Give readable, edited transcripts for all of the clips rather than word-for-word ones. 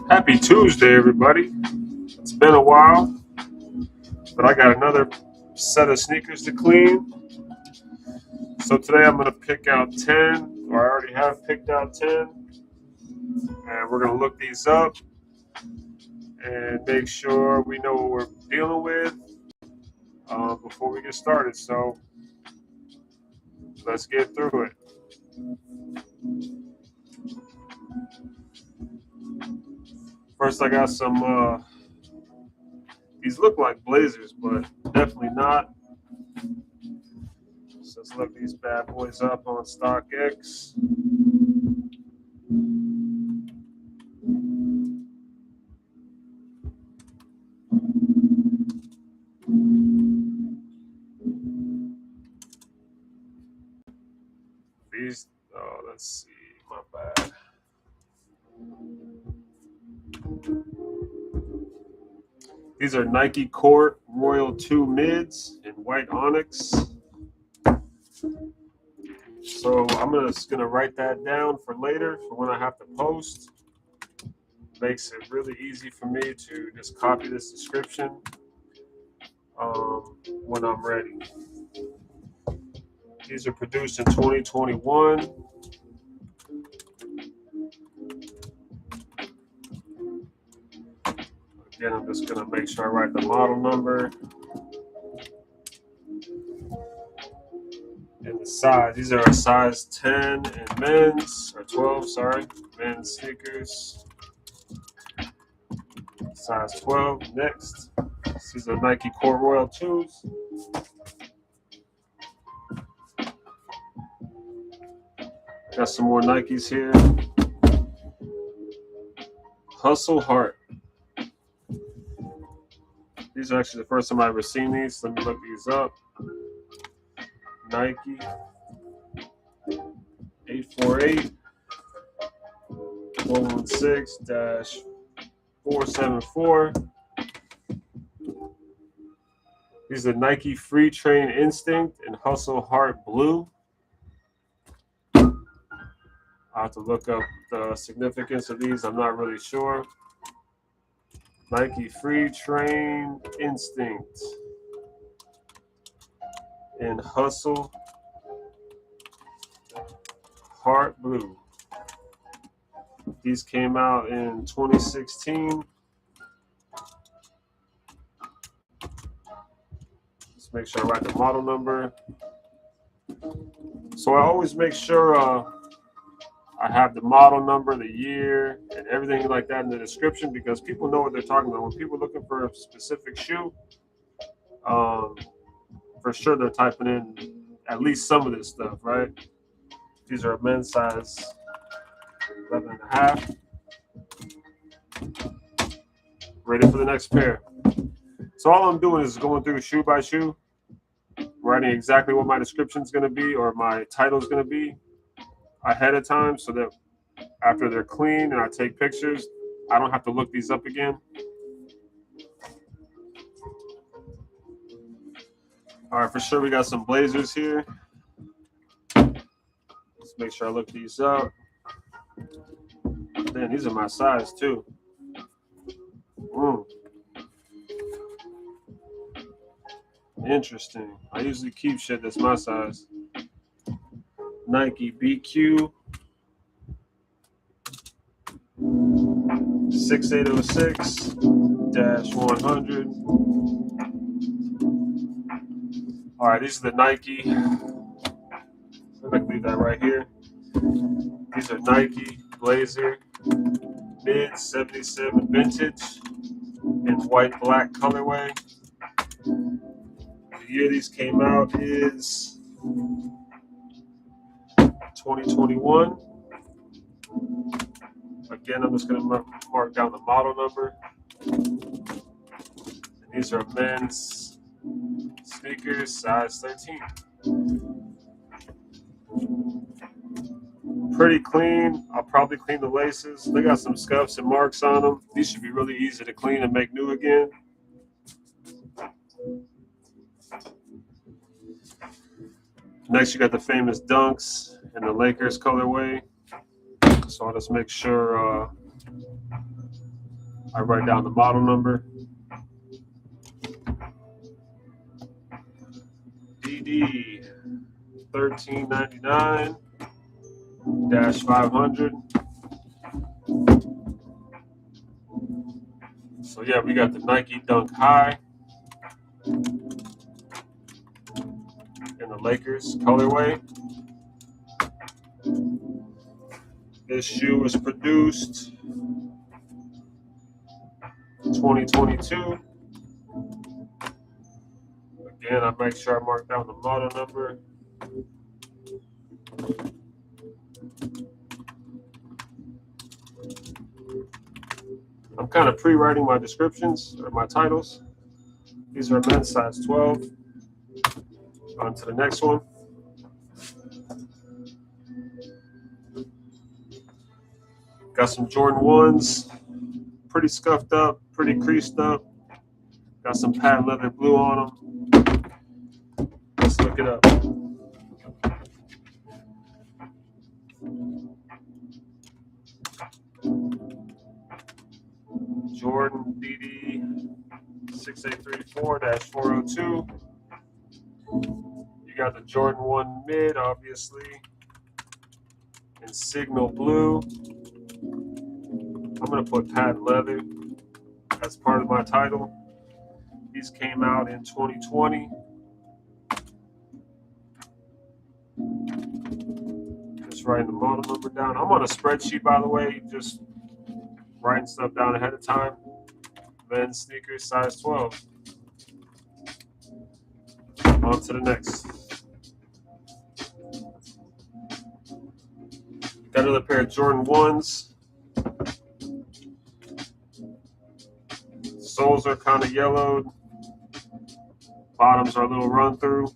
Happy Tuesday, everybody. It's been a while, but I got another set of sneakers to clean. So today I'm going to pick out 10, or I already have picked out 10. And we're going to look these up and make sure we know what we're dealing with before we get started. So let's get through it. First, I got some, these look like blazers, but definitely not. So let's look these bad boys up on StockX. These, let's see, my bad. These are Nike Court Royal 2 mids in white onyx. So I'm just gonna write that down for later for when I have to post. Makes it really easy for me to just copy this description when I'm ready. These are produced in 2021. Again, I'm just gonna make sure I write the model number and the size. These are a size 10 in men's, or 12, sorry, men's sneakers. Size 12. Next, these are Nike Court Royal 2s. Got some more Nikes here. Hustle Heart. These are actually the first time I've ever seen these. Let me look these up. Nike 848 116-474. These are Nike Free Train Instinct and Hustle Heart Blue. I'll have to look up the significance of these. I'm not really sure. Nike Free Train Instinct and Hustle Heart Blue. These came out in 2016. Let's make sure I write the model number. So I always make sure I have the model number, the year, and everything like that in the description because people know what they're talking about. When people are looking for a specific shoe, for sure they're typing in at least some of this stuff, right? These are men's size 11.5. Ready for the next pair. So all I'm doing is going through shoe by shoe, writing exactly what my description is going to be or my title is going to be ahead of time so that after they're clean and I take pictures, I don't have to look these up again. All right, for sure we got some blazers here. Let's make sure I look these up. Man, these are my size too. Interesting. I usually keep shit that's my size. Nike BQ 6806-100. All right, these are the Nike. Let me leave that right here. These are Nike Blazer Mid 77 Vintage in white black colorway. The year these came out is 2021. Again, I'm just going to mark down the model number. And these are men's sneakers, size 13. Pretty clean. I'll probably clean the laces. They got some scuffs and marks on them. These should be really easy to clean and make new again. Next, you got the famous Dunks in the Lakers colorway. So I'll just make sure I write down the model number. DD 1399-500. So yeah, we got the Nike Dunk High in the Lakers colorway. This shoe was produced 2022. Again, I make sure I mark down the model number. I'm kind of pre-writing my descriptions or my titles. These are men's size 12. On to the next one. Got some Jordan 1s. Pretty scuffed up, pretty creased up. Got some patent leather blue on them. Let's look it up. Jordan DD 6834-402. You got the Jordan 1 mid, obviously, in signal blue. I'm going to put patent leather as part of my title. These came out in 2020. Just writing the model number down. I'm on a spreadsheet, by the way, just writing stuff down ahead of time. Men's sneakers, size 12. On to the next. Got another pair of Jordan 1s. Soles are kind of yellowed. Bottoms are a little run through.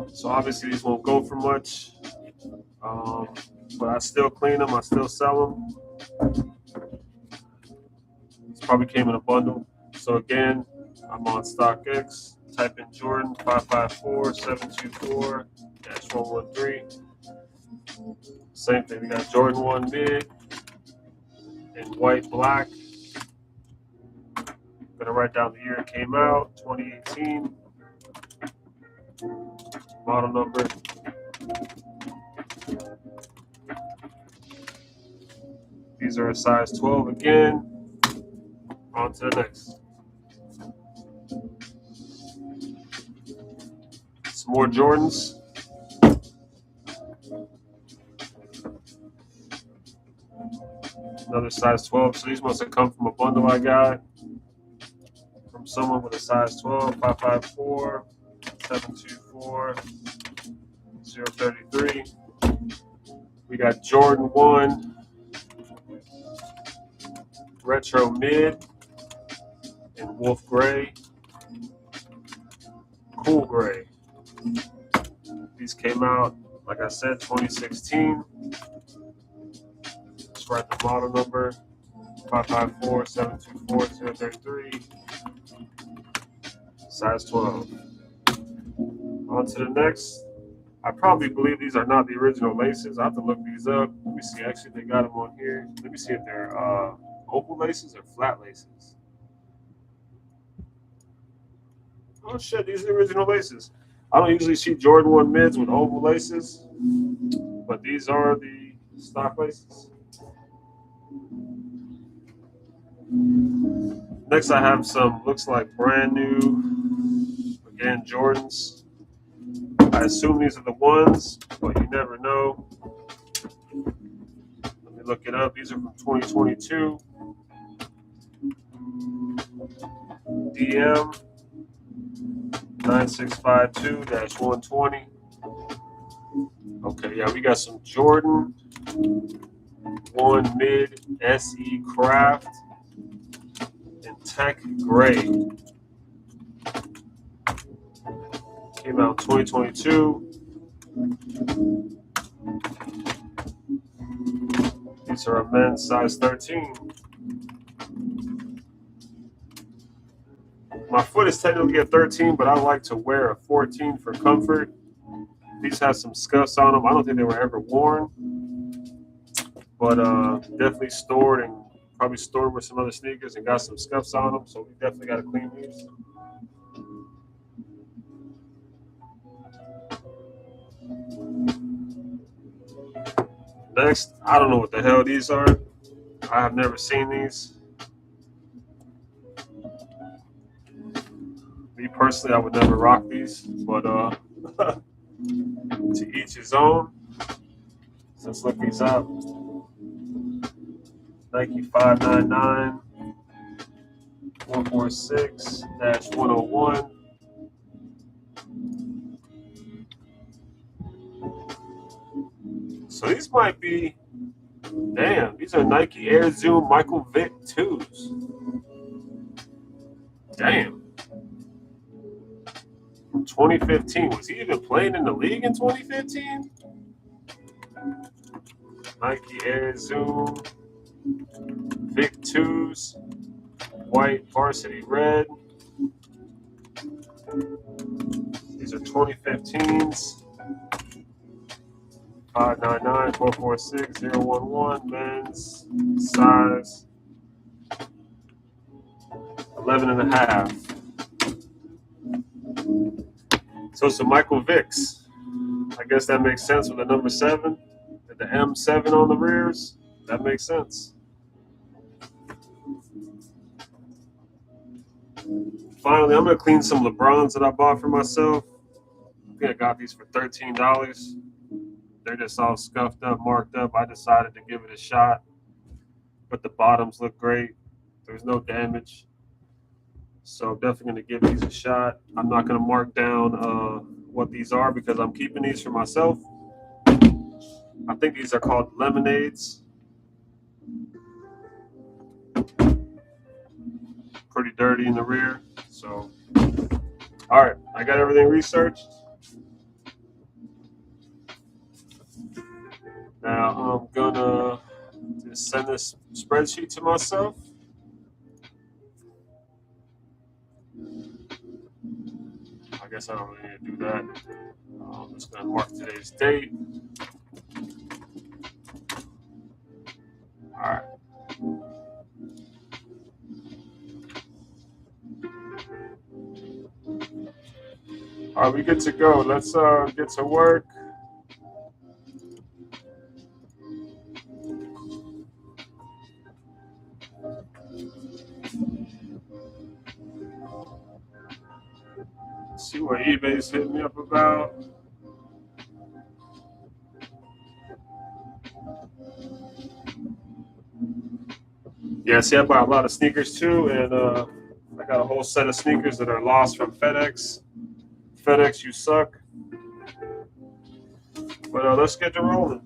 So obviously these won't go for much. But I still clean them. I still sell them. These probably came in a bundle. So again, I'm on StockX. Type in Jordan 554-724-113. Same thing. We got Jordan 1 mid in white, black. Gonna write down the year it came out, 2018. Model number. These are a size 12 again. On to the next. Some more Jordans. Another size 12. So these must have come from a bundle I got from someone with a size 12, 554-724-033. We got Jordan 1 retro mid in wolf gray, cool gray. These came out, like I said, 2016. Let's write the model number, 554-724-033, size 12. On to the next. I probably believe these are not the original laces. I have to look these up. Let me see. Actually, they got them on here. Let me see if they're oval laces or flat laces. Oh shit, these are the original laces. I don't usually see Jordan 1 mids with oval laces, but these are the stock laces. Next, I have some, looks like brand new, again, Jordans. I assume these are the ones, but you never know. Let me look it up. These are from 2022. DM 9652-120. Okay, yeah, we got some Jordan 1 mid SE Craft in tech gray. Came out 2022. These are a men's size 13. My foot is technically a 13, but I like to wear a 14 for comfort. These have some scuffs on them. I don't think they were ever worn, but definitely stored and probably stored with some other sneakers and got some scuffs on them. So we definitely got to clean these. Next, I don't know what the hell these are. I have never seen these. Me personally, I would never rock these, but to each his own. So let's look these up. Nike 599 146-101. So these might be, damn, these are Nike Air Zoom Michael Vick 2s. Damn. From 2015. Was he even playing in the league in 2015? Nike Air Zoom Vic 2s, white varsity red. These are 2015s. 599-446-011, men's, size 11.5. So some Michael Vicks. I guess that makes sense with the number 7 and the M7 on the rears. That makes sense. Finally, I'm going to clean some LeBrons that I bought for myself. I think I got these for $13. They're just all scuffed up, marked up. I decided to give it a shot, but the bottoms look great. There's no damage. So I'm definitely going to give these a shot. I'm not going to mark down what these are because I'm keeping these for myself. I think these are called lemonades. Pretty dirty in the rear. So, all right, I got everything researched. Now I'm gonna just send this spreadsheet to myself. I guess I don't really need to do that. I'm just gonna mark today's date. All right. All right, we good to go. Let's get to work. Let's see what eBay's hitting me up about. Yeah, see, I bought a lot of sneakers too, and I got a whole set of sneakers that are lost from FedEx. FedEx, you suck. But let's get to rolling.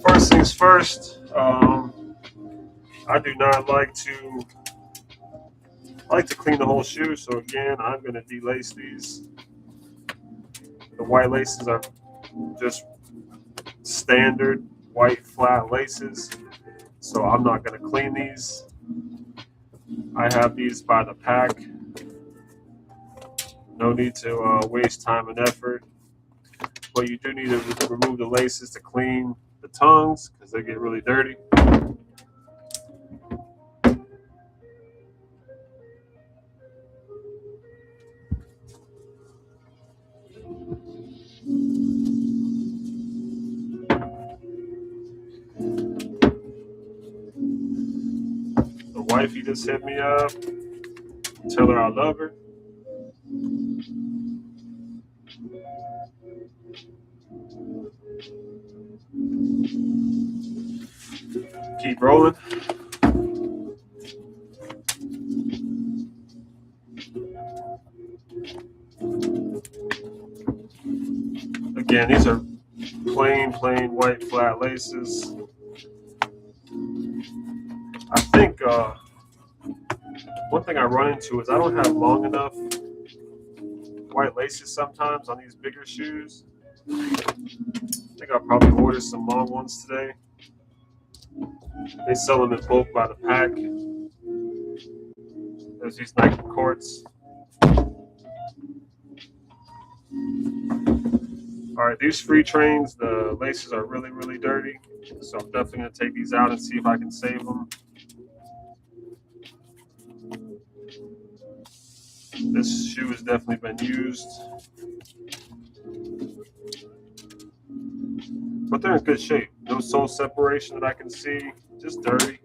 First things first, I do not like to clean the whole shoe. So again, I'm going to delace these. The white laces are just standard white flat laces. So I'm not going to clean these. I have these by the pack. No need to waste time and effort. But you do need to remove the laces to clean the tongues because they get really dirty. The wifey just hit me up. Tell her I love her. Keep rolling. Again, these are plain white flat laces. I think one thing I run into is I don't have long enough white laces sometimes on these bigger shoes. I think I'll probably order some long ones today. They sell them in bulk by the pack. There's these Nike Courts. All right, these free trains, the laces are really, really dirty. So I'm definitely going to take these out and see if I can save them. This shoe has definitely been used. But they're in good shape. No sole separation that I can see, just dirty.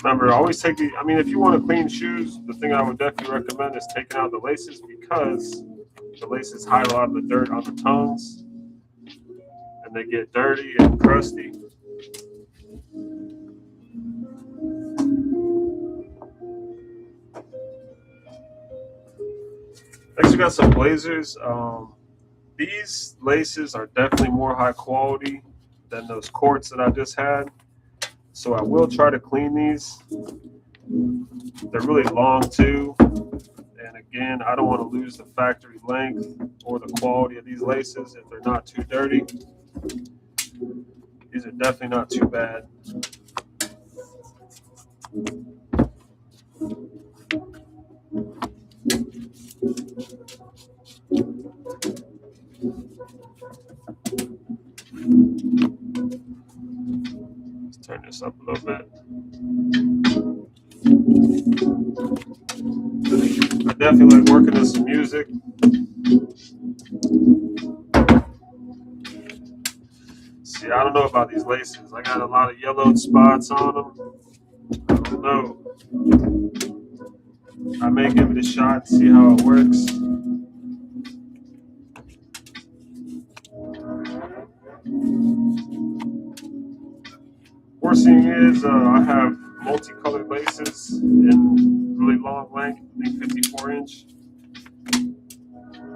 Remember, always take the, I mean, if you want to clean shoes, the thing I would definitely recommend is taking out the laces, because the laces hide a lot of the dirt on the tongues and they get dirty and crusty. Next, we got some blazers. These laces are definitely more high quality than those Courts that I just had. So I will try to clean these. They're really long too. And again, I don't want to lose the factory length or the quality of these laces if they're not too dirty. These are definitely not too bad. Let's turn this up a little bit. I definitely like working on some music. See, I don't know about these laces. I got a lot of yellowed spots on them. I don't know. I may give it a shot and see how it works. Worst thing is I have multicolored laces in really long length, I think 54 inch.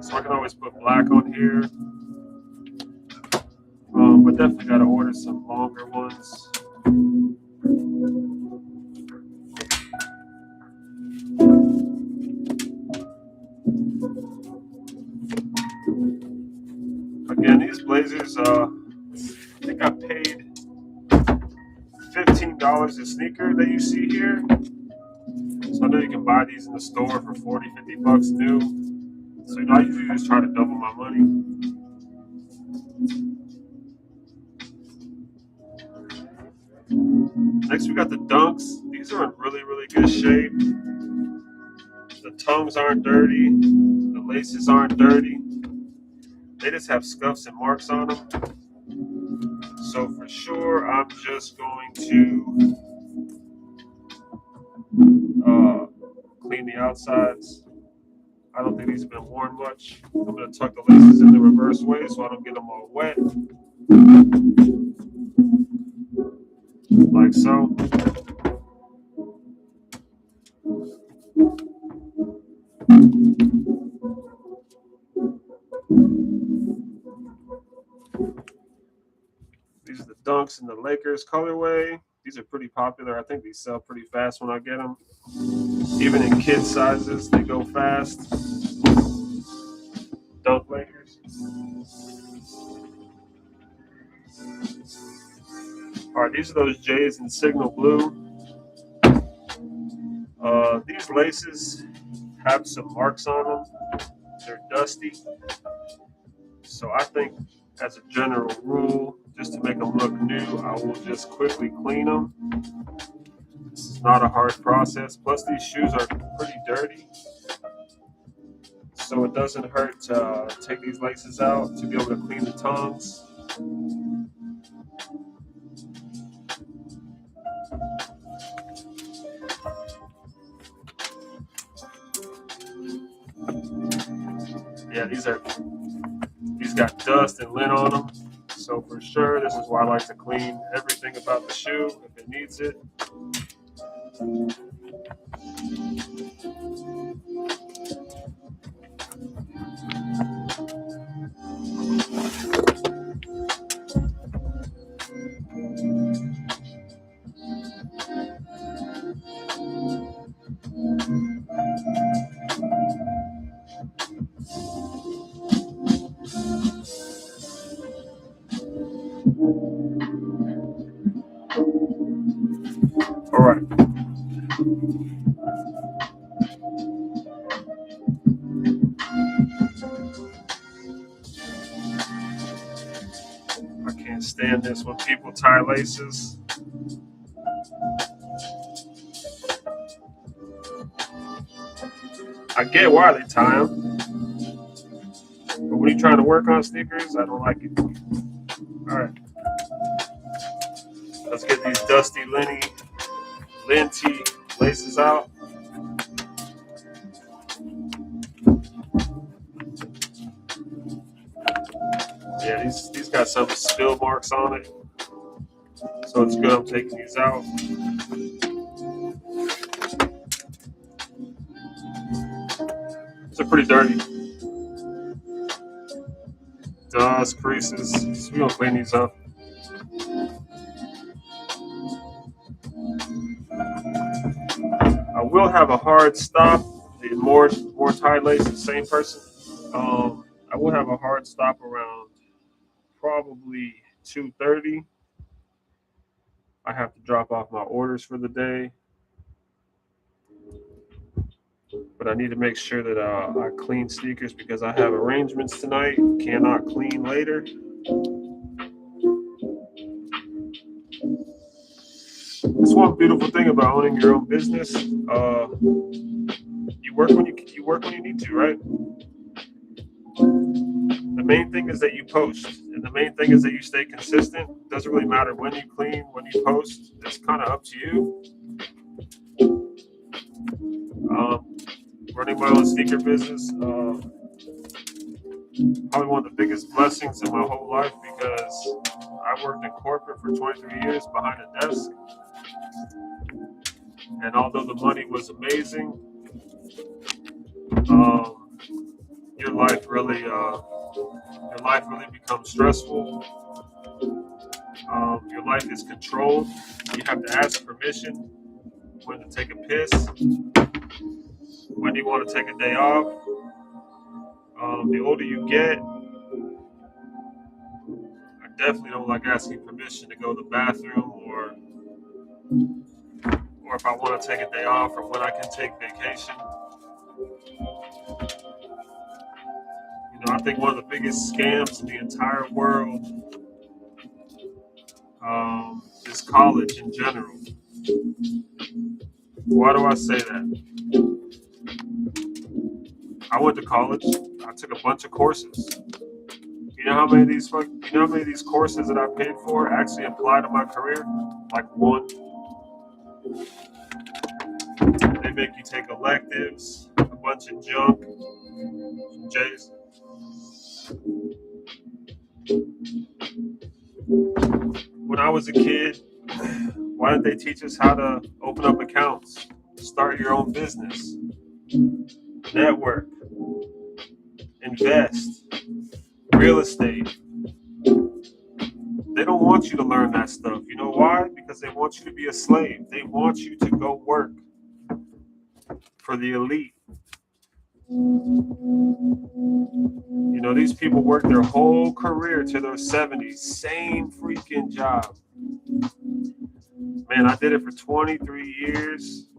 So I can always put black on here. But definitely got to order some longer ones. Again, these blazers, I think I paid $15 a sneaker that you see here. So I know you can buy these in the store for 40, 50 bucks new. So I usually just try to double my money. Next, we got the Dunks. These are in really, really good shape. The tongues aren't dirty. The laces aren't dirty. They just have scuffs and marks on them. So for sure, I'm just going to clean the outsides. I don't think these have been worn much. I'm going to tuck the laces in the reverse way so I don't get them all wet. Like so. These are the Dunks in the Lakers colorway. These are pretty popular. I think these sell pretty fast when I get them. Even in kid sizes, they go fast. Dunk Lakers. All right, these are those J's in Signal Blue. These laces have some marks on them. They're dusty. So I think, as a general rule, just to make them look new, I will just quickly clean them. This is not a hard process. Plus, these shoes are pretty dirty. So it doesn't hurt to take these laces out to be able to clean the tongues. Yeah, these are These got dust and lint on them. So for sure, this is why I like to clean everything about the shoe if it needs it. All right. I can't stand this when people tie laces. I get why they tie them, but when you're trying to work on sneakers, I don't like it. All right. Let's get these dusty, linty laces out. Yeah, these got some spill marks on it, so it's good I'm taking these out. These are pretty dirty. Dust, creases, so we're gonna clean these up. I will have a hard stop. The more tie laces, same person. I will have a hard stop around probably 2:30. I have to drop off my orders for the day, but I need to make sure that I clean sneakers because I have arrangements tonight. Cannot clean later. That's one beautiful thing about owning your own business. You work when you need to, right? The main thing is that you post, and the main thing is that you stay consistent. It doesn't really matter when you clean, when you post. It's kind of up to you. Running my own sneaker business, probably one of the biggest blessings in my whole life because I worked in corporate for 23 years behind a desk. And although the money was amazing, your life really becomes stressful. Your life is controlled. You have to ask permission when to take a piss, when you want to take a day off. The older you get, I definitely don't like asking permission to go to the bathroom or if I want to take a day off or when I can take vacation. I think one of the biggest scams in the entire world is college in general. Why do I say that? I went to college. I took a bunch of courses. You know how many of these courses that I paid for actually apply to my career? Like one. They make you take electives, a bunch of junk, J's. When I was a kid, why didn't they teach us how to open up accounts, start your own business, network, invest, real estate? They don't want you to learn that stuff. You know why? Because they want you to be a slave. They want you to go work for the elite. These people work their whole career to their 70s, same freaking job. Man, I did it for 23 years.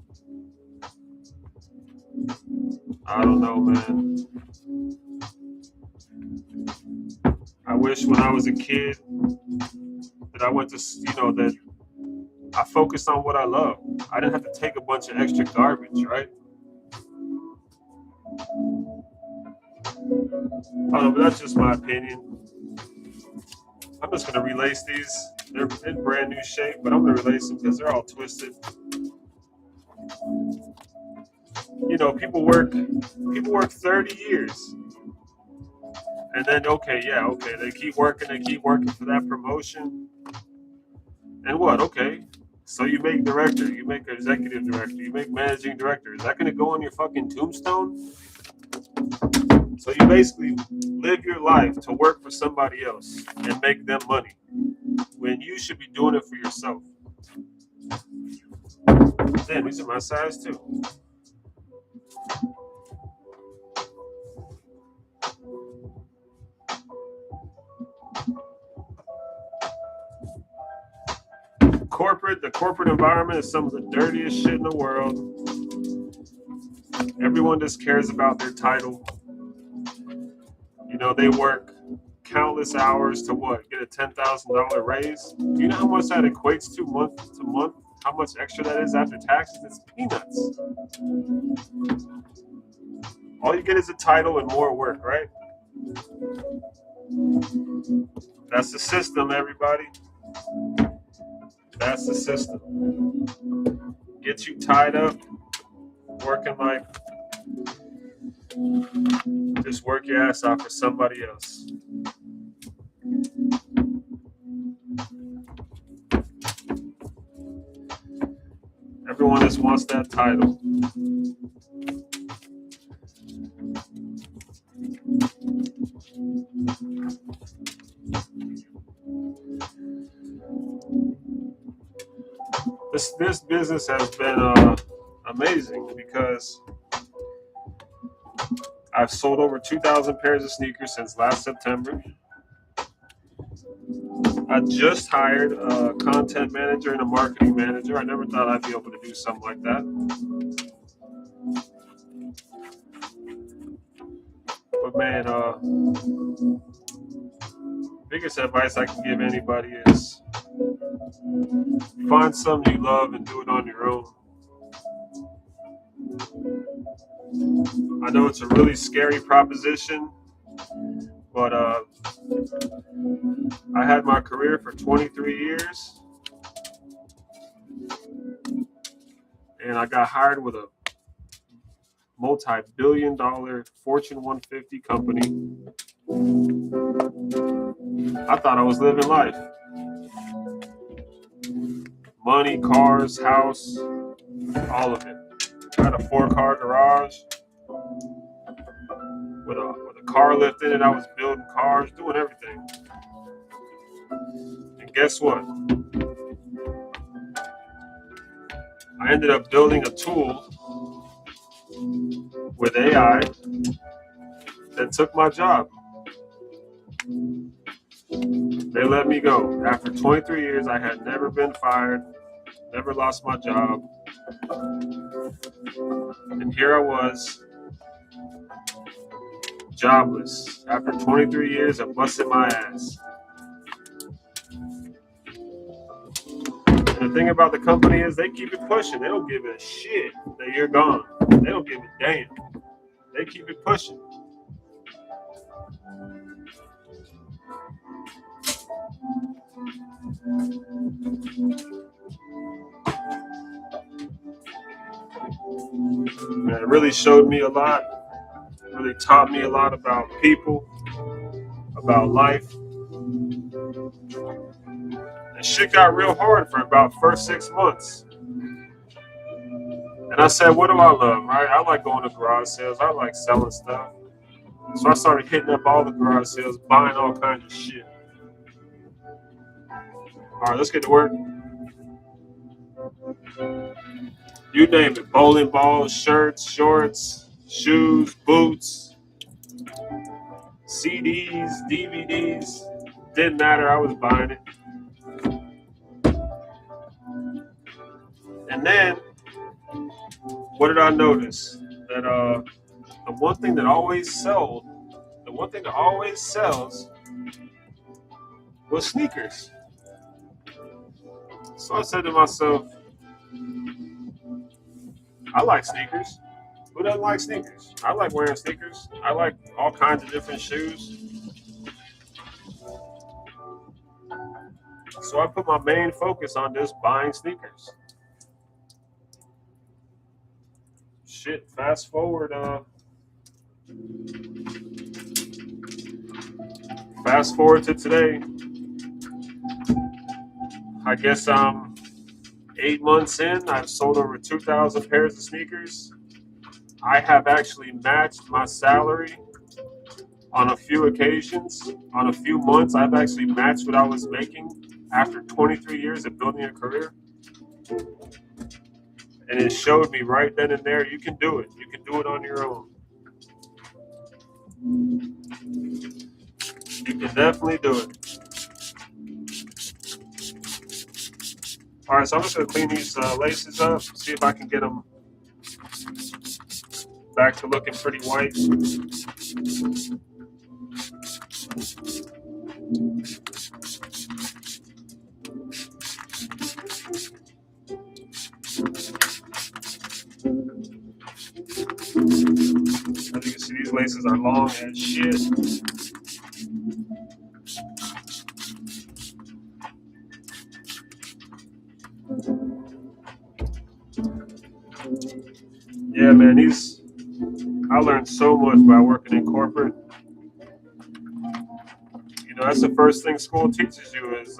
I don't know, man. I wish when I was a kid that I went to, that I focused on what I love. I didn't have to take a bunch of extra garbage, right? But that's just my opinion. I'm just going to relace these. They're in brand new shape, but I'm going to relace them because they're all twisted. People work 30 years. And then, okay, they keep working for that promotion. And what? Okay. So you make director, you make executive director, you make managing director. Is that going to go on your fucking tombstone? So you basically live your life to work for somebody else and make them money when you should be doing it for yourself. Damn, these are my size too. The corporate environment is some of the dirtiest shit in the world. Everyone just cares about their title. You know, they work countless hours to what? Get a $10,000 raise? Do you know how much that equates to month to month? How much extra that is after taxes? It's peanuts. All you get is a title and more work, right? That's the system, everybody. That's the system. Get you tied up, working like, just work your ass off for somebody else. Everyone just wants that title. This business has been amazing because I've sold over 2,000 pairs of sneakers since last September. I just hired a content manager and a marketing manager. I never thought I'd be able to do something like that. But man, biggest advice I can give anybody is find something you love and do it on your own. I know it's a really scary proposition, but I had my career for 23 years, and I got hired with a multi-billion-dollar Fortune 150 company. I thought I was living life. Money, cars, house, all of it. I had a 4-car garage with a car lift in it. I was building cars, doing everything. And guess what? I ended up building a tool with AI that took my job. They let me go. After 23 years, I had never been fired, never lost my job. And here I was, jobless. After 23 years of busting my ass. And the thing about the company is they keep it pushing. They don't give a shit that you're gone. They don't give a damn. They keep it pushing. Man, it really showed me a lot. It really taught me a lot about people, about life. And shit got real hard for about first 6 months. And I said, what do I love, right? I like going to garage sales. I like selling stuff. So I started hitting up all the garage sales, buying all kinds of shit. All right, let's get to work. You name it. Bowling balls, shirts, shorts, shoes, boots, CDs, DVDs. Didn't matter. I was buying it. And then, what did I notice? That the one thing that always sells was sneakers. So I said to myself, I like sneakers. Who doesn't like sneakers? I like wearing sneakers. I like all kinds of different shoes. So I put my main focus on just buying sneakers. Shit, fast forward Fast forward to today. I guess I'm 8 months in. I've sold over 2,000 pairs of sneakers. I have actually matched my salary on a few occasions. On a few months, I've actually matched what I was making after 23 years of building a career. And it showed me right then and there, you can do it. You can do it on your own. You can definitely do it. All right, so I'm just gonna clean these laces up, see if I can get them back to looking pretty white. As you can see, these laces are long as shit. Yeah, man, I learned so much by working in corporate. You know, that's the first thing school teaches you is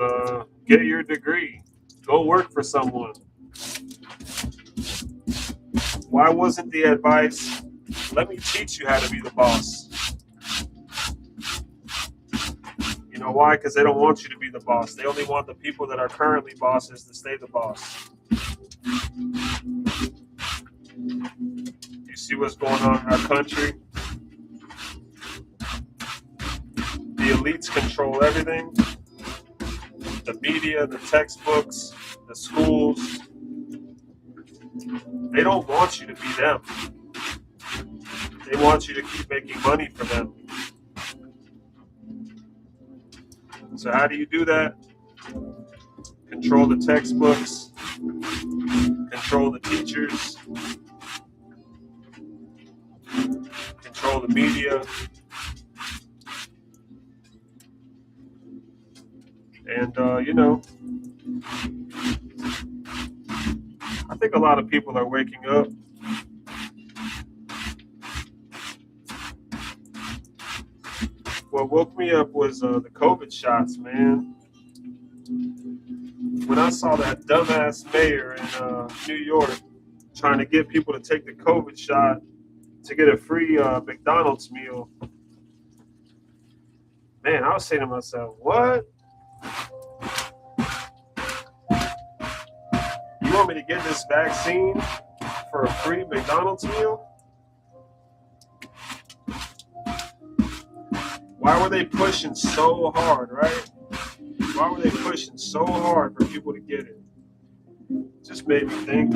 get your degree. Go work for someone. Why wasn't the advice, let me teach you how to be the boss? You know why? Because they don't want you to be the boss. They only want the people that are currently bosses to stay the boss. You see what's going on in our country? The elites control everything. The media, the textbooks, the schools. They don't want you to be them. They want you to keep making money for them. So how do you do that? Control the textbooks, control the teachers, control the media, and you know, I think a lot of people are waking up. What woke me up was the COVID shots, man. When I saw that dumbass mayor in New York trying to get people to take the COVID shot to get a free McDonald's meal, man, I was saying to myself, what? You want me to get this vaccine for a free McDonald's meal? Why were they pushing so hard, right? Why were they pushing so hard for people to get it? It just made me think.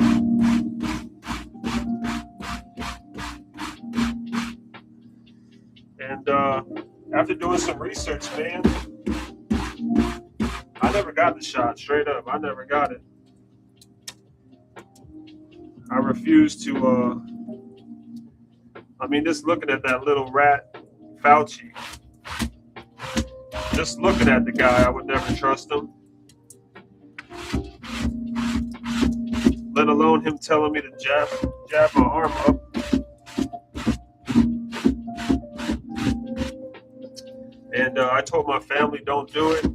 And after doing some research, man, I never got the shot, straight up. I never got it. I refuse to, just looking at that little rat, Fauci. Just looking at the guy, I would never trust him. Let alone him telling me to jab my arm up. And I told my family, don't do it.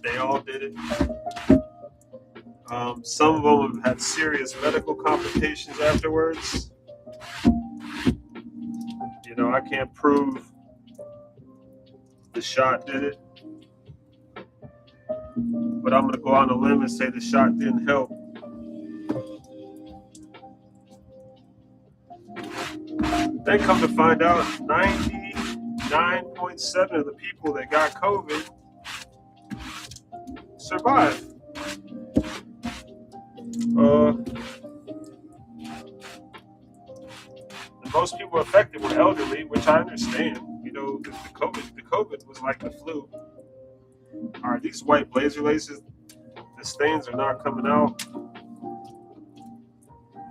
They all did it. Some of them have had serious medical complications afterwards. You know, I can't prove the shot did it. But I'm going to go on a limb and say the shot didn't help. Then come to find out, 99.7% of the people that got COVID survived. The most people affected were elderly, which I understand. You know, the COVID was like the flu. All right, these white blazer laces, the stains are not coming out.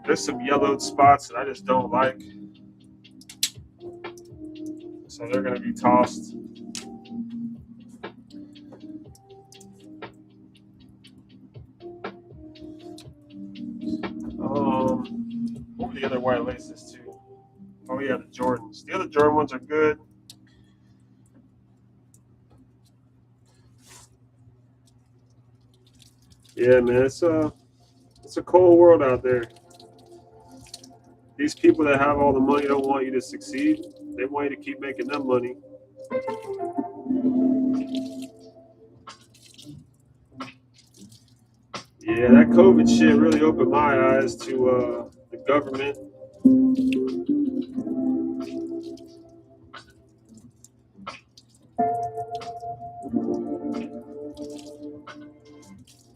There's some yellowed spots that I just don't like. So they're going to be tossed. What were the other white laces too? Oh yeah, the Jordans. The other Jordan ones are good. Yeah, man, it's a cold world out there. These people that have all the money don't want you to succeed. They want you to keep making them money. Yeah, that COVID shit really opened my eyes to the government.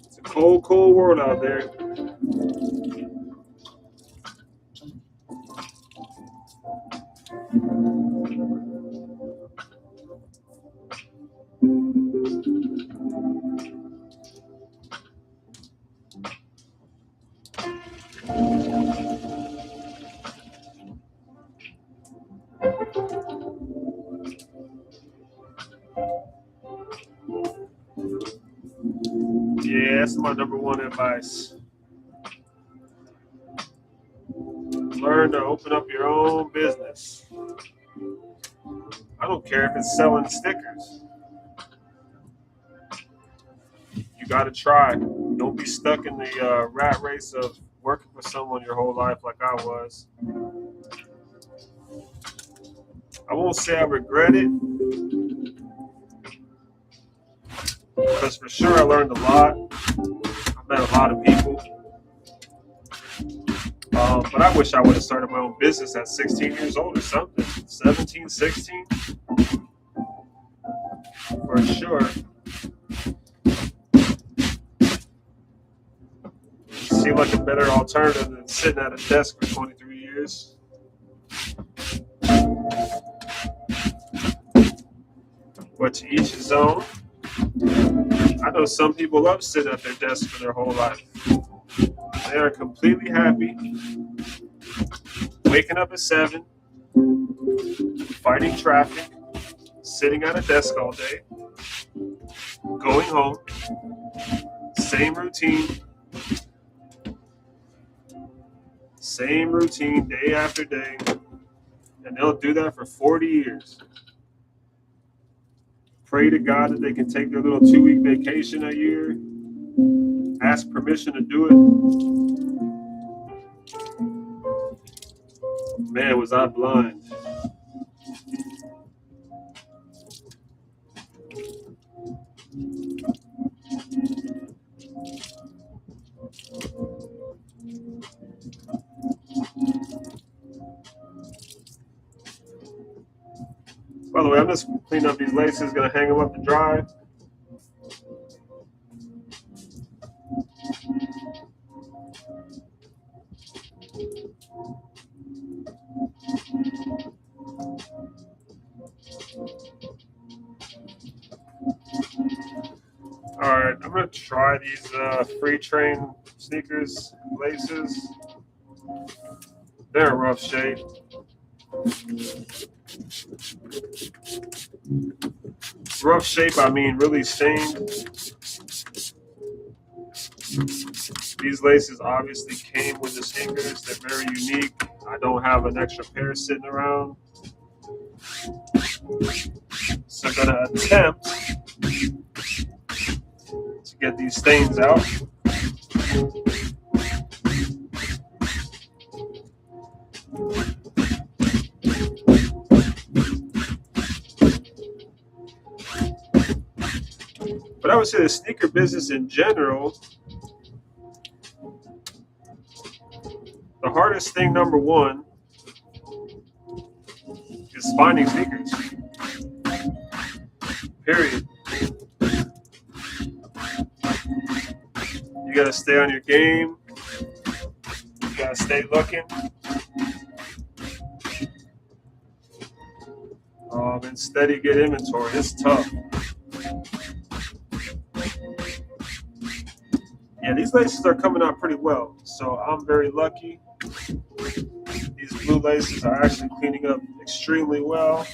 It's a cold, cold world out there. Yeah, that's my number one advice. Learn to open up your own business. I don't care if it's selling stickers. You got to try. Don't be stuck in the rat race of working for someone your whole life like I was. I won't say I regret it, because for sure I learned a lot. I met a lot of people. But I wish I would have started my own business at 16 years old or something. 17, 16? For sure. Seemed like a better alternative than sitting at a desk for 23 years. But to each his own. I know some people love sitting at their desk for their whole life. They are completely happy waking up at 7, fighting traffic, sitting at a desk all day, going home, same routine day after day, and they'll do that for 40 years. Pray to God that they can take their little 2-week vacation a year, ask permission to do it. Man, was I blind. By the way, I'm just cleaning up these laces, gonna hang them up to dry. Alright, I'm gonna try these free train sneakers laces. They're in rough shape. Rough shape, I mean really stained. These laces obviously came with the sneakers. They're very unique. I don't have an extra pair sitting around. So I'm gonna attempt to get these stains out. But I would say the sneaker business in general, the hardest thing, number one, is finding sneakers. Period. You gotta stay on your game. You gotta stay looking. And steady get inventory. It's tough. Yeah, these laces are coming out pretty well, so I'm very lucky. These blue laces are actually cleaning up extremely well.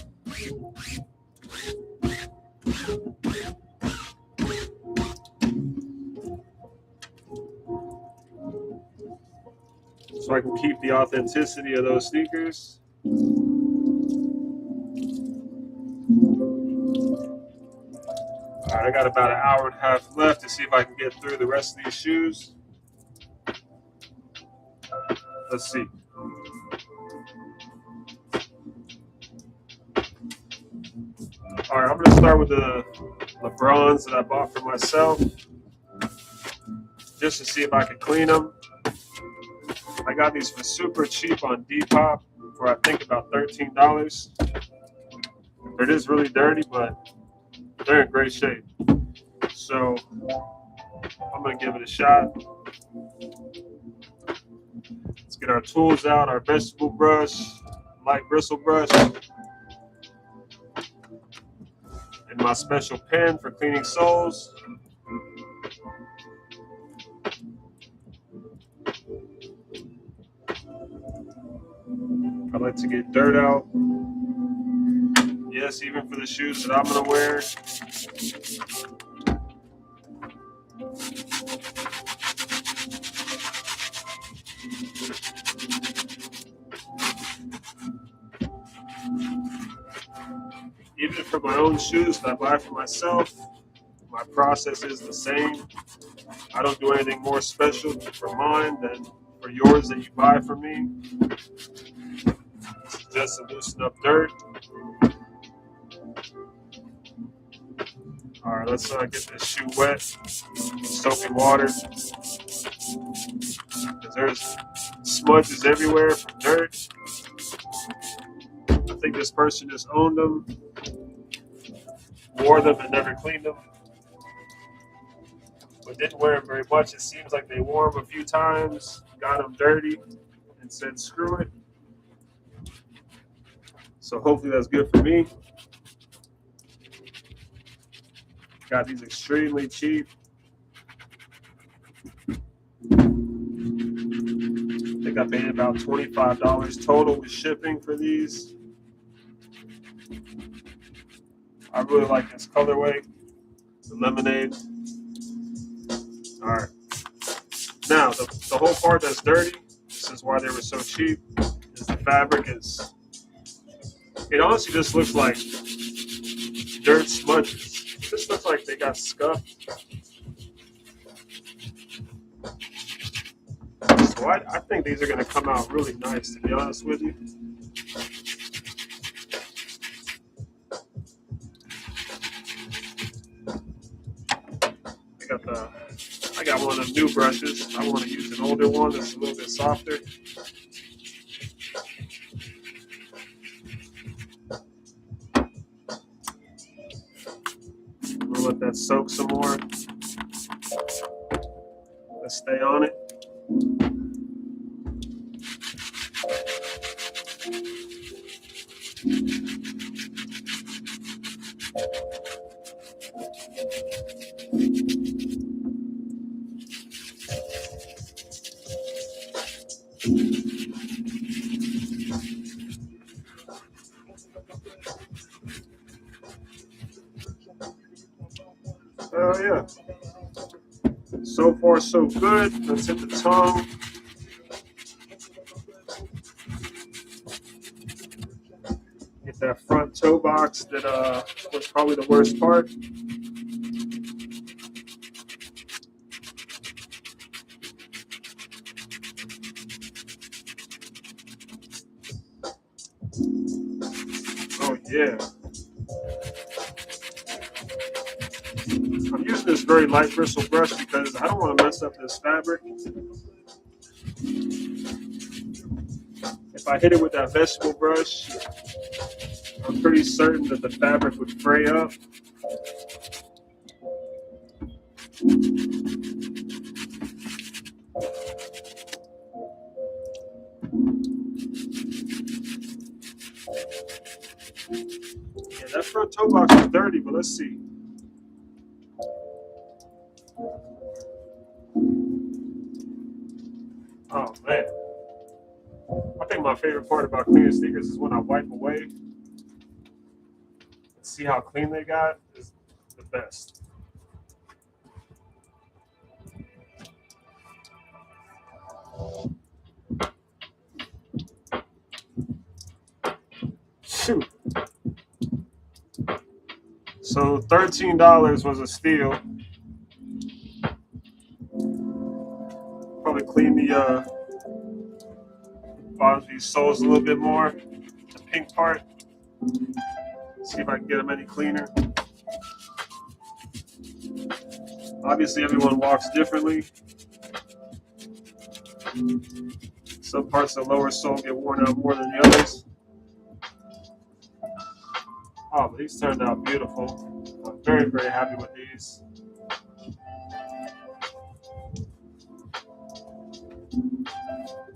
So I can keep the authenticity of those sneakers. Alright, I got about an hour and a half left to see if I can get through the rest of these shoes. Let's see. Alright, I'm going to start with the LeBrons that I bought for myself, just to see if I can clean them. I got these for super cheap on Depop for I think about $13. It is really dirty, but they're in great shape. So I'm going to give it a shot. Let's get our tools out, our vegetable brush, light bristle brush, and my special pen for cleaning soles. I like to get dirt out. Yes, even for the shoes that I'm going to wear. Even for my own shoes that I buy for myself, my process is the same. I don't do anything more special for mine than for yours that you buy from me. This is just to loosen up dirt. All right, let's get this shoe wet with soapy water. Because there's smudges everywhere from dirt. I think this person just owned them, wore them, and never cleaned them. But didn't wear them very much. It seems like they wore them a few times, got them dirty, and said screw it. So hopefully that's good for me. Got these extremely cheap. I think I paid about $25 total with shipping for these. I really like this colorway, the lemonade. All right. Now, the whole part that's dirty, this is why they were so cheap, is the fabric is, it honestly just looks like dirt smudges. It just looks like they got scuffed. So I think these are going to come out really nice, to be honest with you. I got one of them new brushes. I want to use an older one that's a little bit softer. We'll let that soak some more. Let's stay on it. Oh yeah. So far so good. Let's hit the tongue. Get that front toe box that was probably the worst part. Oh yeah. I'm using this very light bristle brush because I don't want to mess up this fabric. If I hit it with that vegetable brush, I'm pretty certain that the fabric would fray up. Yeah, that front toe box is dirty, but let's see. Oh man. I think my favorite part about cleaning sneakers is when I wipe away and see how clean they got is the best. Shoot. So $13 was a steal. Probably clean the bottom of these soles a little bit more. The pink part. See if I can get them any cleaner. Obviously, everyone walks differently. Some parts of the lower sole get worn out more than the others. Oh, but these turned out beautiful. I'm very, very happy with these.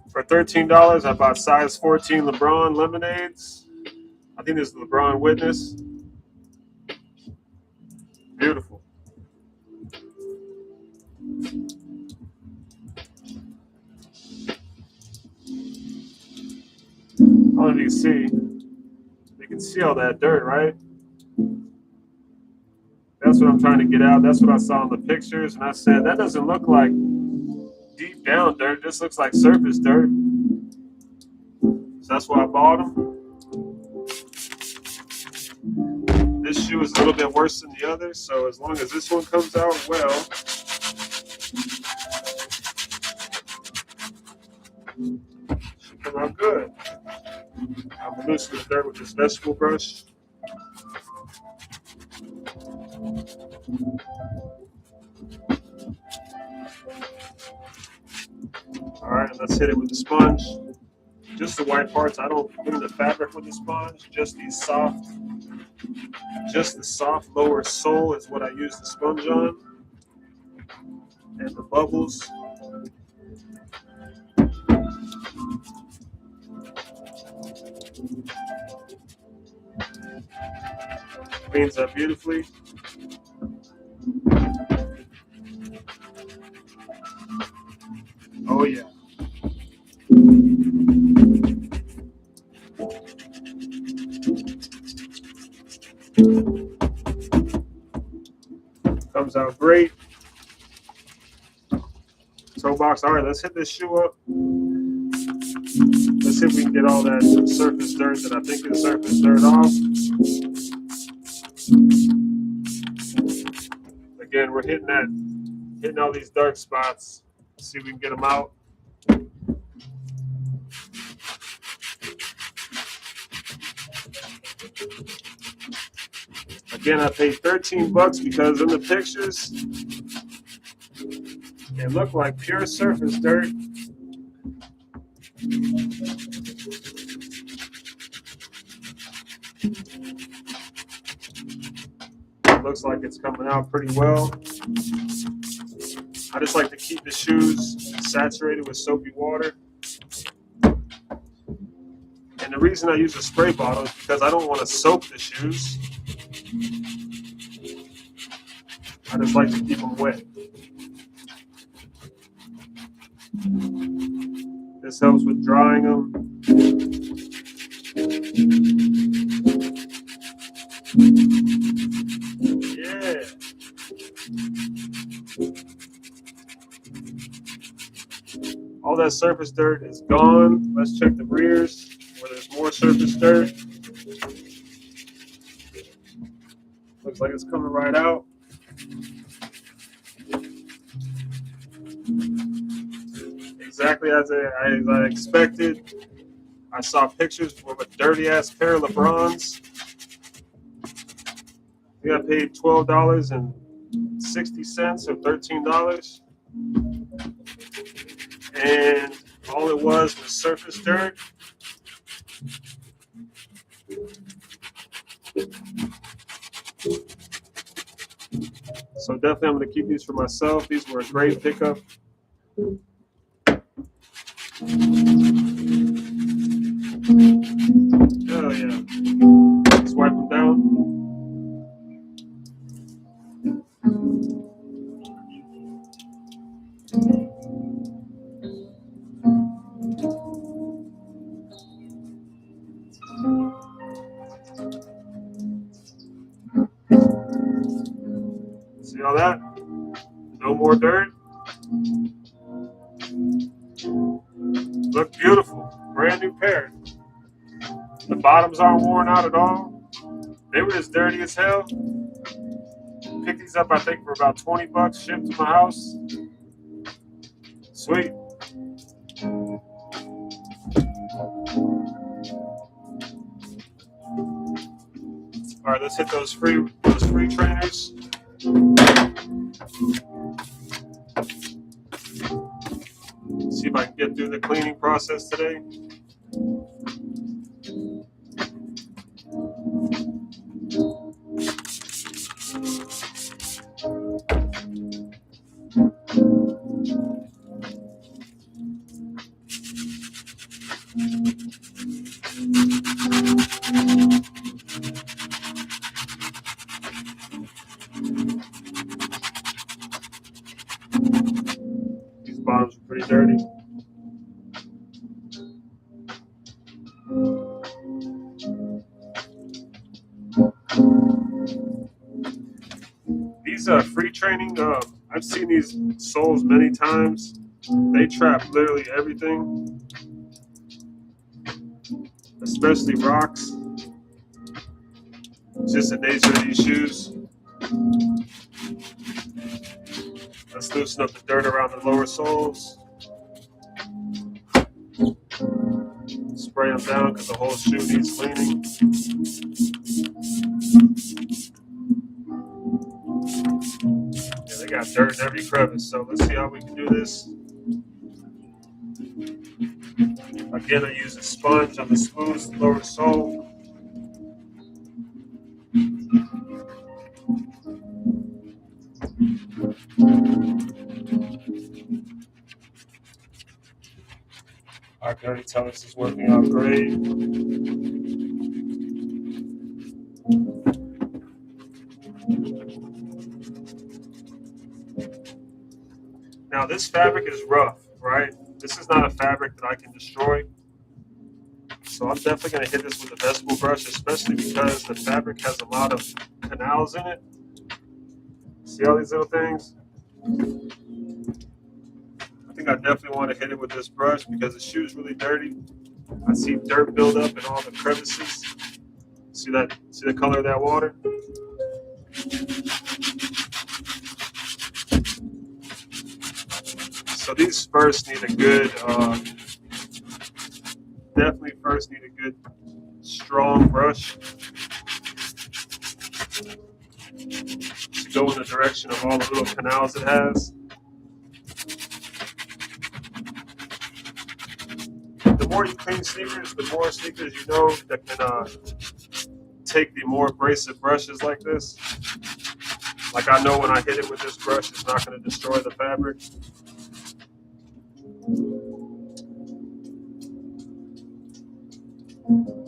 For $13, I bought size 14 LeBron lemonades. I think this is LeBron Witness. Beautiful. I don't know if you can see. You can see all that dirt, right? That's what I'm trying to get out. That's what I saw in the pictures. And I said, that doesn't look like deep down dirt. This looks like surface dirt. So that's why I bought them. This shoe is a little bit worse than the other. So as long as this one comes out well, should come out good. I'm going to loosen the dirt with this vegetable brush. All right, let's hit it with the sponge. Just the white parts. I don't clean the fabric with the sponge. Just the soft lower sole is what I use the sponge on. And the bubbles. Cleans up beautifully. Oh yeah. Comes out great. Toe box. All right, let's hit this shoe up. Let's see if we can get all that surface dirt that I think is surface dirt off. Again, we're hitting all these dark spots. Let's see if we can get them out. Again, I paid $13 because in the pictures, it looked like pure surface dirt. It looks like it's coming out pretty well. I just like to keep the shoes saturated with soapy water. And the reason I use a spray bottle is because I don't want to soak the shoes. I just like to keep them wet. This helps with drying them. Yeah. All that surface dirt is gone. Let's check the rears where there's more surface dirt. Looks like it's coming right out. Exactly as I expected. I saw pictures of a dirty ass pair of LeBrons. I think I paid $12.60 or $13. And all it was surface dirt. So definitely I'm going to keep these for myself. These were a great pickup. Oh yeah. Swipe them down. See all that? No more dirt. Look beautiful. Brand new pair. The bottoms aren't worn out at all. They were just dirty as hell. Picked these up, I think, for about 20 bucks, shipped to my house. Sweet. All right, let's hit those free trainers. See if I can get through the cleaning process today. These bottoms are pretty dirty. These free training, I've seen these soles many times. They trap literally everything, especially rocks. It's just the nature of these shoes. Let's loosen up the dirt around the lower soles. Spray them down because the whole shoe needs cleaning. Yeah, they got dirt in every crevice, so let's see how we can do this. Again, I use a sponge on the smooth lower sole. I can already tell this is working out great. Now this fabric is rough, right? This is not a fabric that I can destroy. So I'm definitely going to hit this with a vegetable brush, especially because the fabric has a lot of canals in it. See all these little things? I think I definitely want to hit it with this brush because the shoe is really dirty. I see dirt build up in all the crevices. See that? See the color of that water? So these first need a good, definitely first need a good strong brush to go in the direction of all the little canals it has. The more you clean sneakers, the more sneakers you know that can take the more abrasive brushes like this. Like I know when I hit it with this brush, it's not going to destroy the fabric.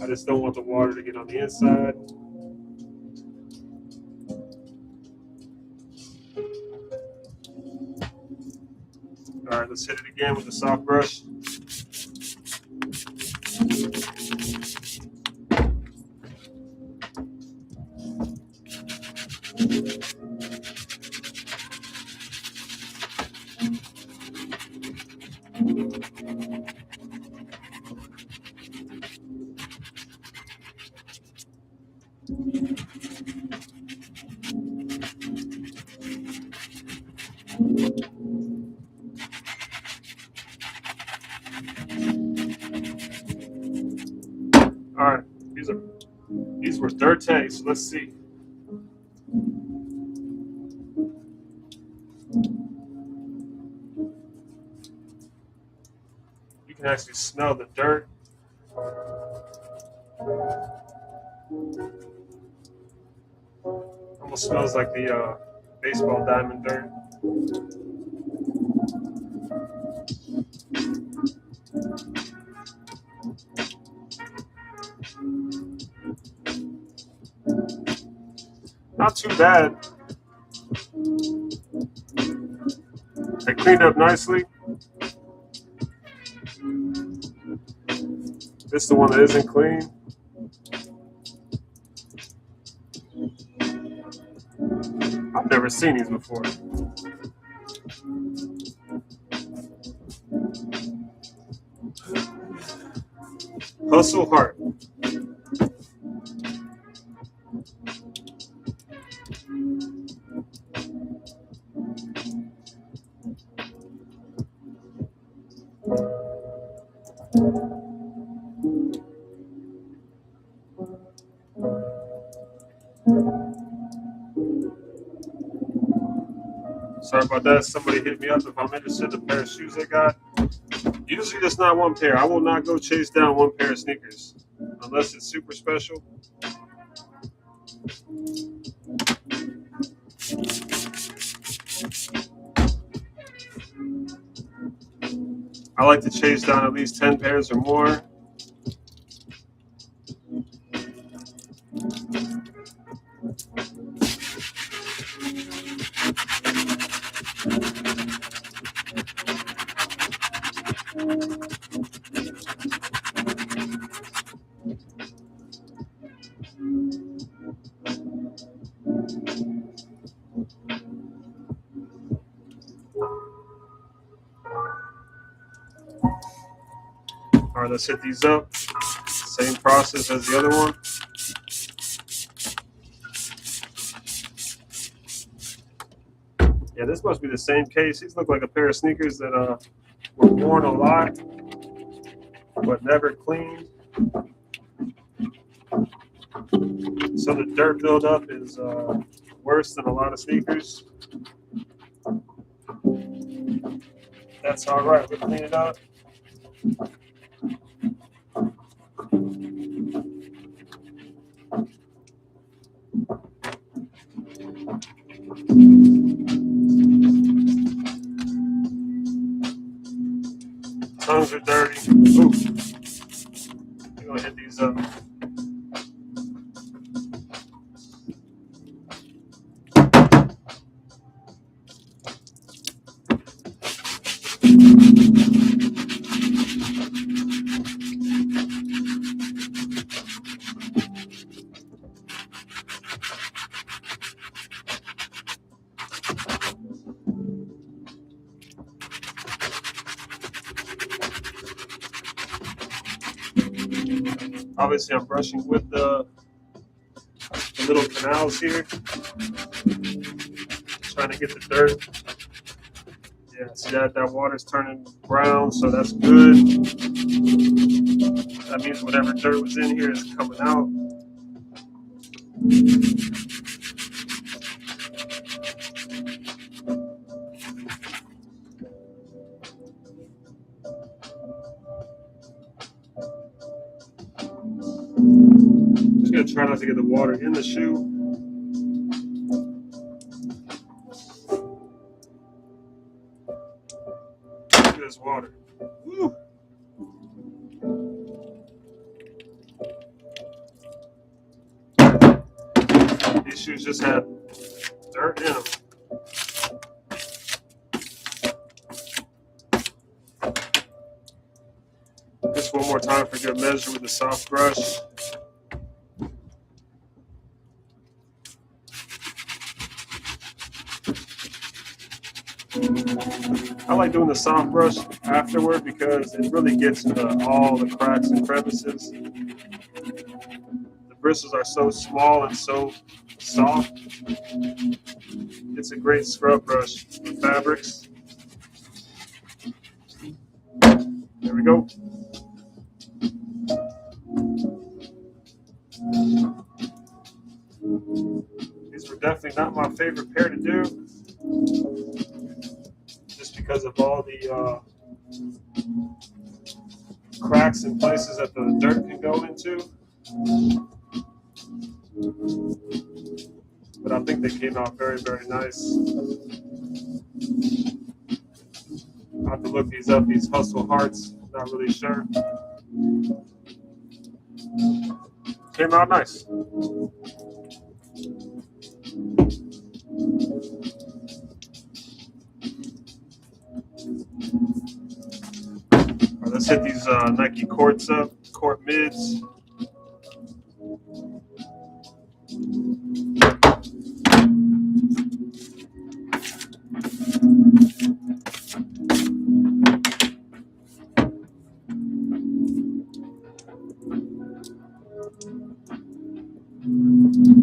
I just don't want the water to get on the inside. All right, let's hit it again with the soft brush. All right, these were dirty, so let's see. You can actually smell the dirt. Almost smells like the baseball diamond dirt. Not too bad. They cleaned up nicely. This is the one that isn't clean. I've never seen these before. Hustle Heart. Sorry about that. Somebody hit me up if I'm interested in a pair of shoes they got. Usually there's not one pair. I will not go chase down one pair of sneakers unless it's super special. I like to chase down at least 10 pairs or more. All right, let's hit these up. Same process as the other one. Yeah, this must be the same case. These look like a pair of sneakers that were worn a lot, but never cleaned. So the dirt buildup is worse than a lot of sneakers. That's all right. We'll clean it up. Tongues are dirty. Ooh. We're gonna hit these up. Obviously, I'm brushing with the little canals here, trying to get the dirt. Yeah, see that water's turning brown, so that's good. That means whatever dirt was in here is coming out. Just gonna try not to get the water in the shoe. Look at this water. Woo. These shoes just have dirt in them. Just one more time for good measure with the soft brush. I like doing the soft brush afterward because it really gets into all the cracks and crevices. The bristles are so small and so soft. It's a great scrub brush for fabrics. There we go. These were definitely not my favorite pair to do, just because of all the cracks and places that the dirt can go into. But I think they came out very, very nice. I'll have to look these up, these Hustle Hearts, not really sure. Came out nice. All right, let's hit these Nike Courts up, Court Mids.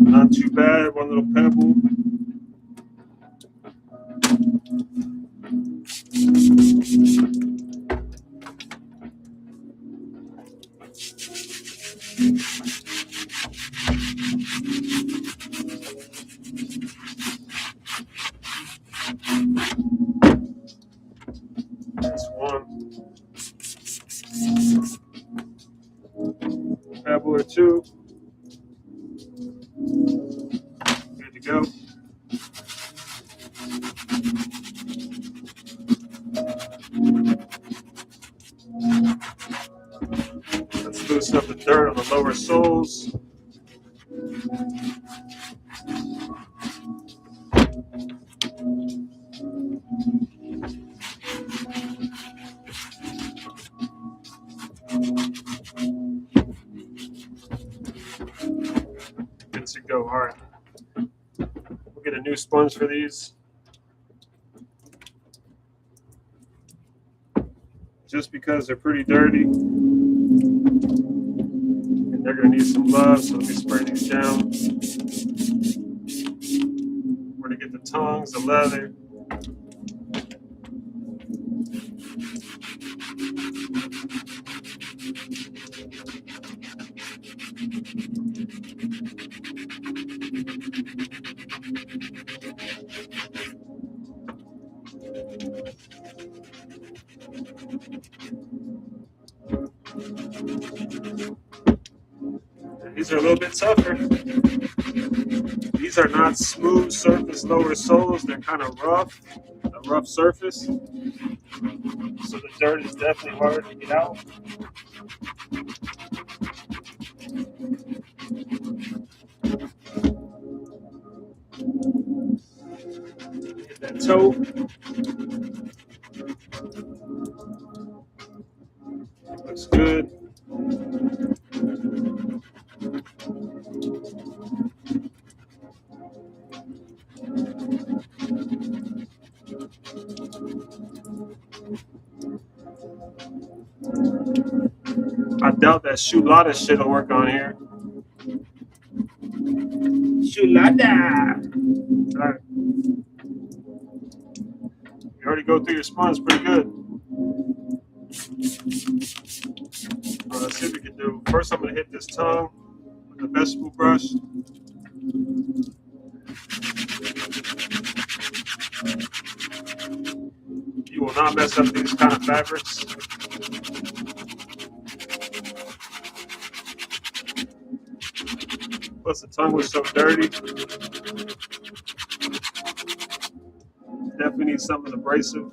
Not too bad, one little pebble. 2. Good to go. Let's loosen up the dirt on the lower soles. Good to go. All right. We'll get a new sponge for these. Just because they're pretty dirty. And they're going to need some love, so let me spray these down. We're going to get the tongues, the leather. These are a little bit tougher. These are not smooth surface lower soles. They're kind of rough, a rough surface. So the dirt is definitely hard to get out. Get that toe. Looks good. I doubt that Shulada shit will work on here. Shulada! Alright. You already go through your sponge pretty good. Alright, let's see what we can do. First, I'm going to hit this tongue with the vegetable brush. You will not mess up these kind of fabrics. Plus, the tongue was so dirty. Definitely need something abrasive.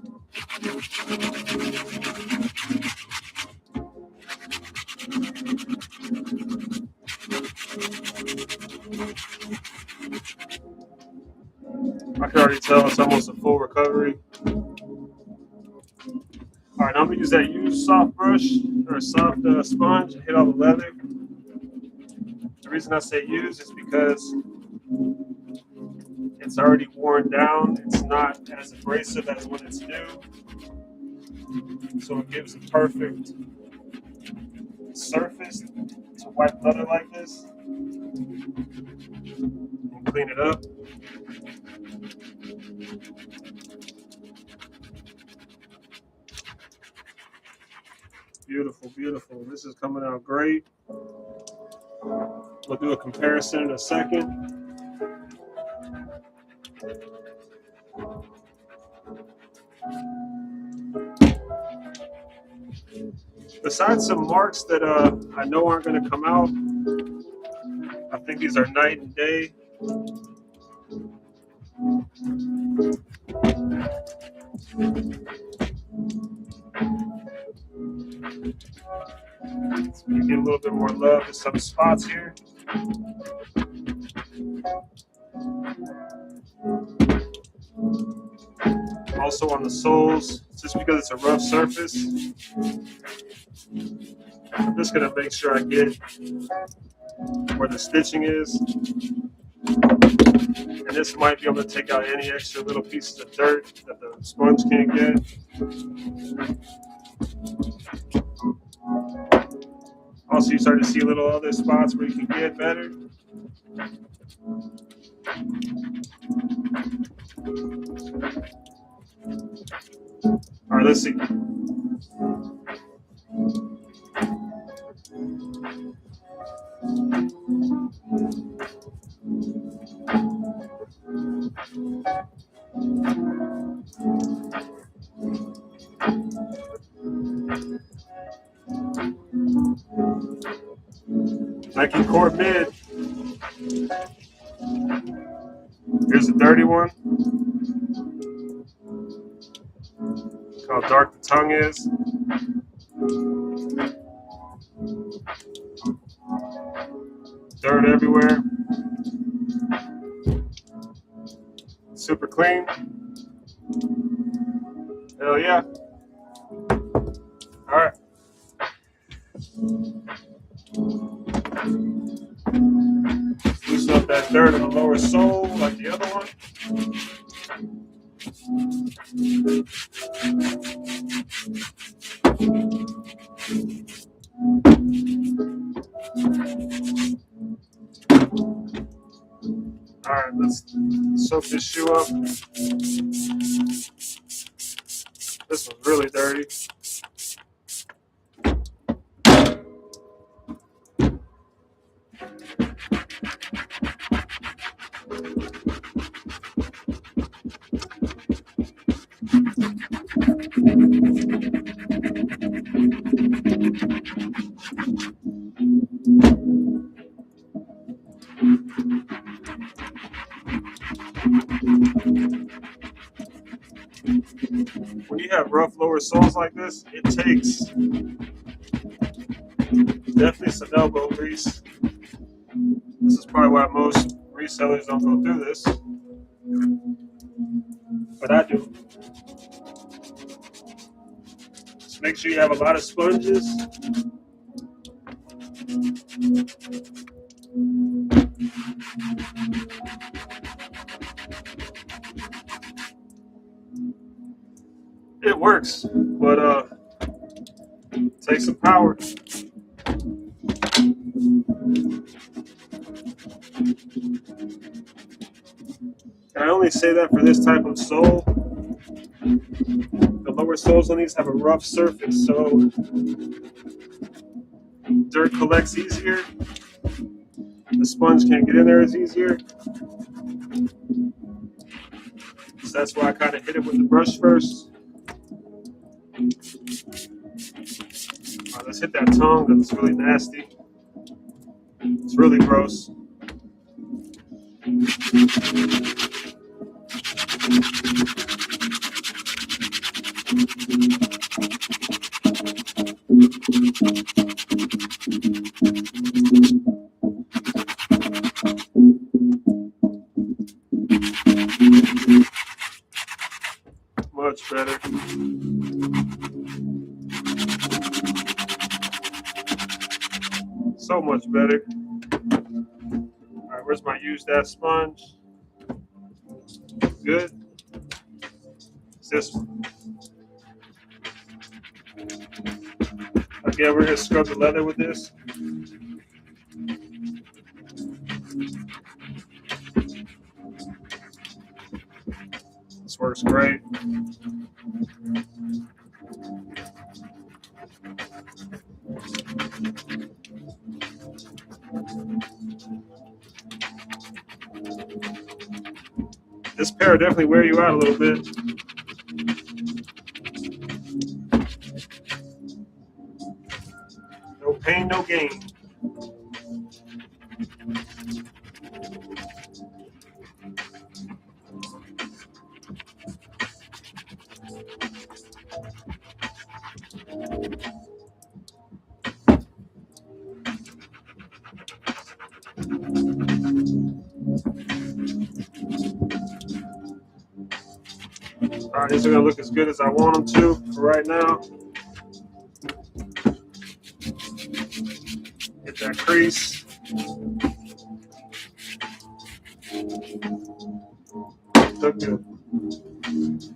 I can already tell it's almost a full recovery. All right, now I'm gonna use that used soft brush or soft sponge and hit all the leather. The reason I say use is because it's already worn down. It's not as abrasive as when it's new. So it gives a perfect surface to wipe leather like this and clean it up. Beautiful, beautiful. This is coming out great. We'll do a comparison in a second. Besides some marks that I know aren't going to come out, I think these are night and day. So we get a little bit more love to some spots here. Also on the soles, just because it's a rough surface, I'm just going to make sure I get where the stitching is. And this might be able to take out any extra little pieces of dirt that the sponge can't get. Also, you start to see little other spots where you can get better. All right, let's see. Nike Court Mid. Here's a dirty one. Look how dark the tongue is. Dirt everywhere. Super clean. Hell yeah. All right. Loosen up that dirt in the lower sole like the other one. All right, let's soak this shoe up. This one's really dirty. When you have rough lower soles like this, it takes definitely some elbow grease. This is probably why most resellers don't go through this, but I do. Just make sure you have a lot of sponges. It works, but takes some power. And I only say that for this type of sole. The lower soles on these have a rough surface, so dirt collects easier. The sponge can't get in there as easier. So that's why I kind of hit it with the brush first. All right, let's hit that tongue. That's really nasty. It's really gross. Much better. So much better. All right, where's my use that sponge? Good. It's this one. Again, we're gonna scrub the leather with this. This works great. This pair will definitely wear you out a little bit. No pain, no gain. All right, these are gonna look as good as I want them to for right now. Hit that crease. Look good.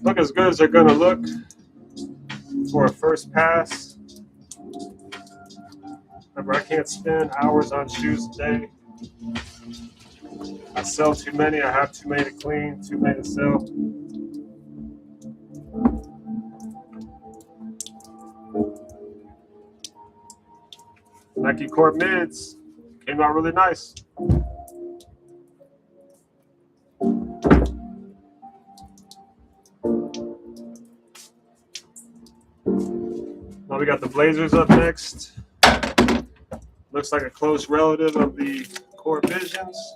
Look as good as they're gonna look for a first pass. Remember, I can't spend hours on shoes a day. I sell too many. I have too many to clean, too many to sell. Nike Court Mids came out really nice. Now we got the Blazers up next. Looks like a close relative of the Core Visions.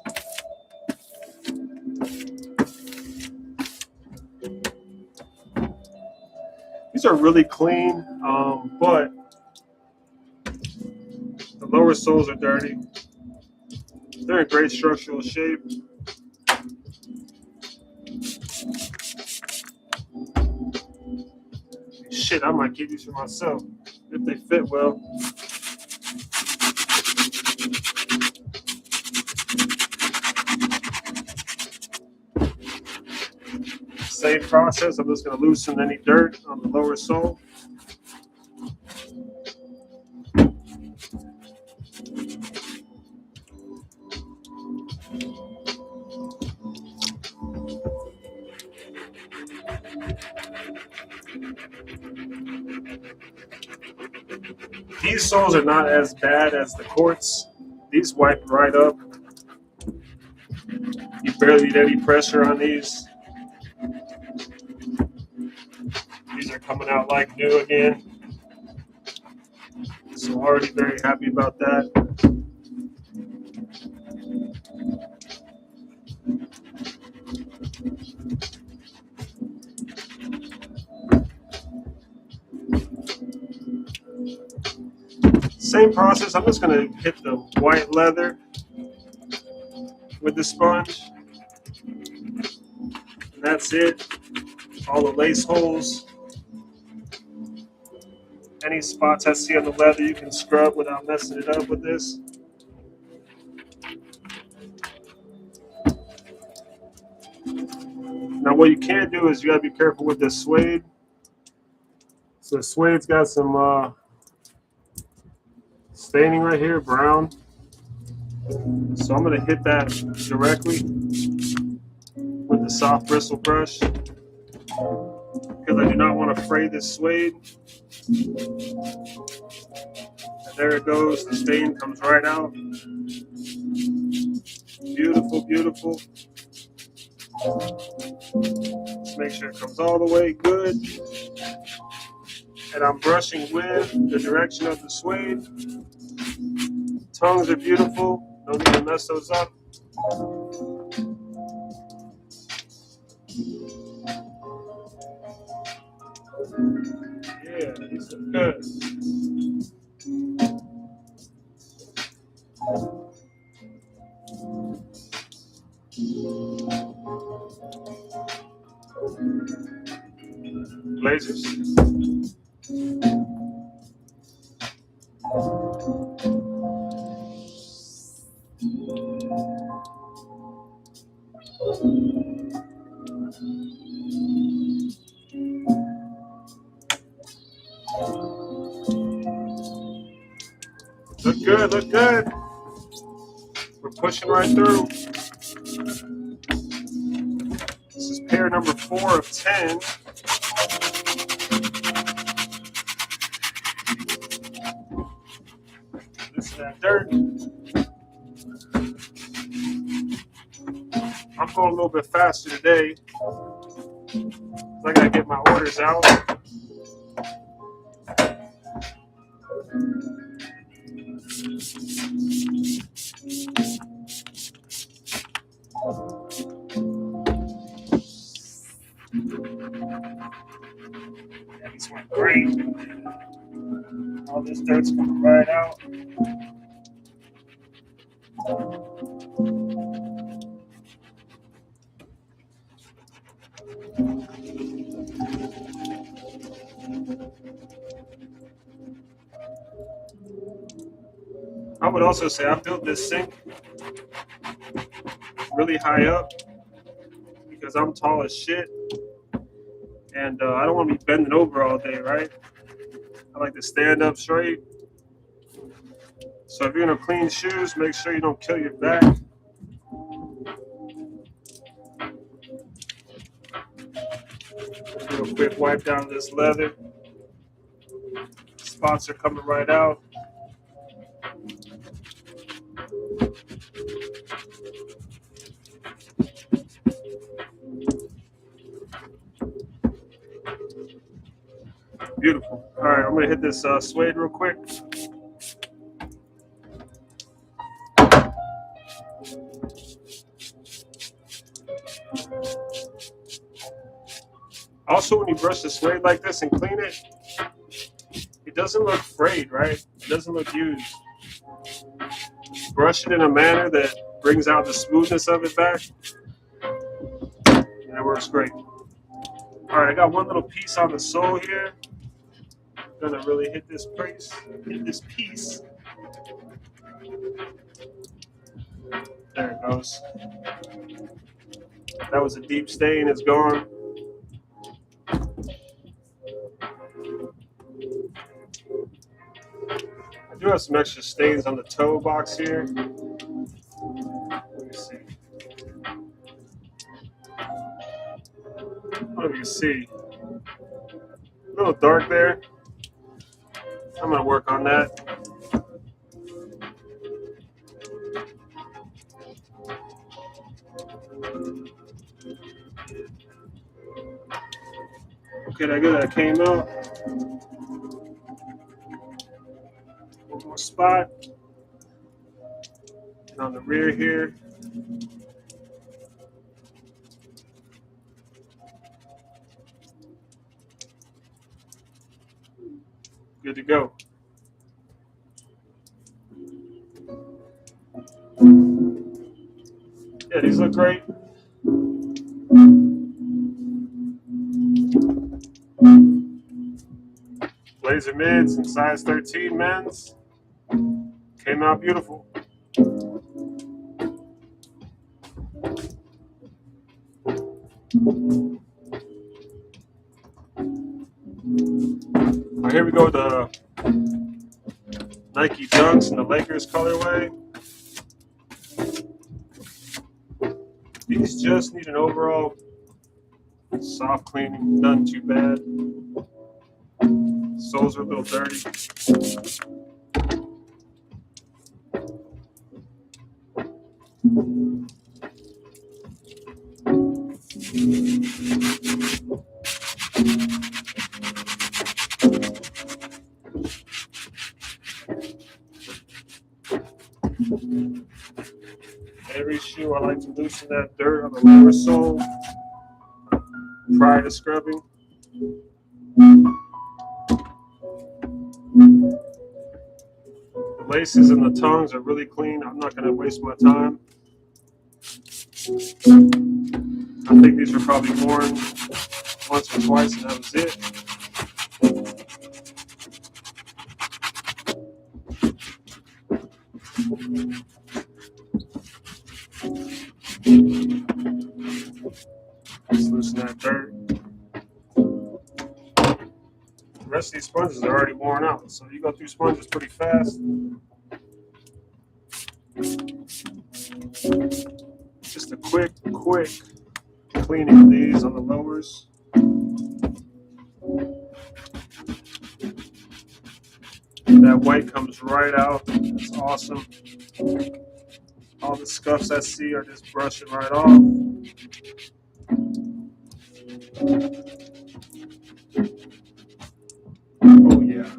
These are really clean, but the lower soles are dirty. They're in great structural shape. Shit, I might keep these for myself if they fit well. Same process. I'm just going to loosen any dirt on the lower sole. These soles are not as bad as the quartz. These wipe right up. You barely need any pressure on these. These are coming out like new again. So already very happy about that. Same process. I'm just going to hit the white leather with the sponge. And that's it. All the lace holes. Any spots I see on the leather you can scrub without messing it up with this. Now what you can't do is you gotta be careful with this suede. So the suede's got some staining right here, brown. So I'm gonna hit that directly with the soft bristle brush because I do not want to fray this suede. And there it goes, the stain comes right out. Beautiful, beautiful. Just make sure it comes all the way good. And I'm brushing with the direction of the suede. Tongues are beautiful. Don't need to mess those up. Yeah, these look good. Lasers. Look good, look good. We're pushing right through. This is pair number 4 of 10. This is that dirt. I'm going a little bit faster today. I gotta get my orders out. Yeah, these went great. All this dirt's coming right out. I would also say I built this sink really high up because I'm tall as shit. And I don't want to be bending over all day, right? I like to stand up straight. So if you're gonna clean shoes, make sure you don't kill your back. Do a quick wipe down this leather. Spots are coming right out. Beautiful. All right, I'm gonna hit this suede real quick. Also, when you brush the suede like this and clean it, it doesn't look frayed, right? It doesn't look used. Brush it in a manner that brings out the smoothness of it back, and it works great. All right, I got one little piece on the sole here. I'm gonna really hit this piece. There it goes. That was a deep stain, it's gone. I do have some extra stains on the toe box here. Let me see. I don't know if you can see. A little dark there. I'm gonna work on that. Okay, that good. That came out. One more spot. And on the rear here. Good to go. Yeah, these look great. Blazer mids and size 13 men's. Came out beautiful. All right, here we go. The Nike Dunks in the Lakers colorway. These just need an overall soft cleaning, none too bad. Soles are a little dirty. Every shoe, I like to loosen that dirt on the lower sole prior to scrubbing. The laces and the tongues are really clean. I'm not going to waste my time. I think these were probably worn once or twice, and that was it. Just loosen that dirt. The rest of these sponges are already worn out, so you go through sponges pretty fast. Just a quick cleaning of these on the lowers. That white comes right out. That's awesome. All the scuffs I see are just brushing right off. Oh yeah.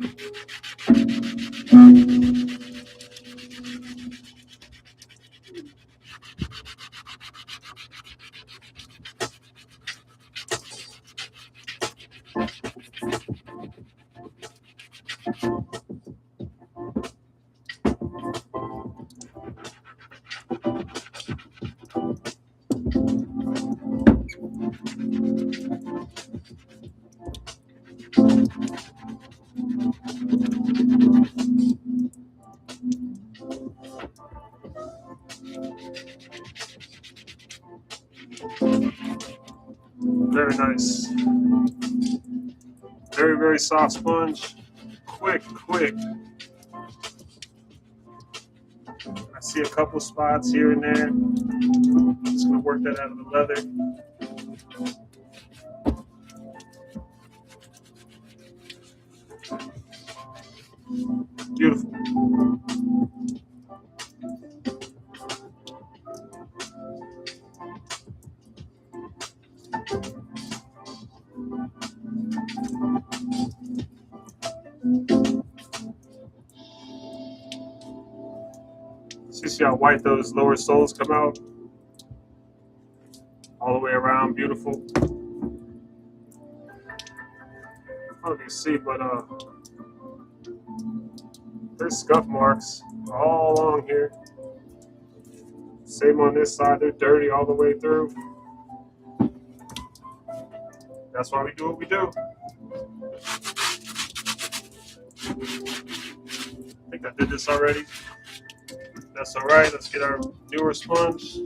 Very nice. Very soft sponge. Quick. I see a couple spots here and there. Just gonna work that out of the leather. Beautiful. See how white those lower soles come out? All the way around, beautiful. don't know if you see, but there's scuff marks all along here. Same on this side, they're dirty all the way through. That's why we do what we do. I think I did this already. That's all right. Let's get our newer sponge.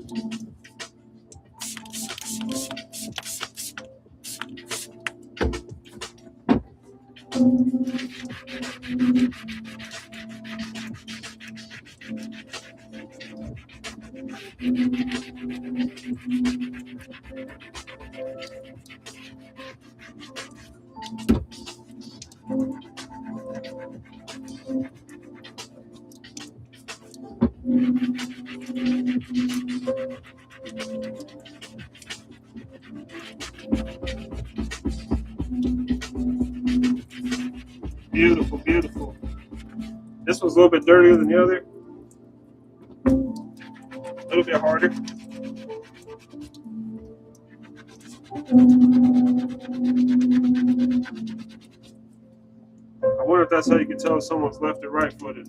Beautiful, beautiful. This one's a little bit dirtier than the other. A little bit harder. I wonder if that's how you can tell if someone's left or right footed.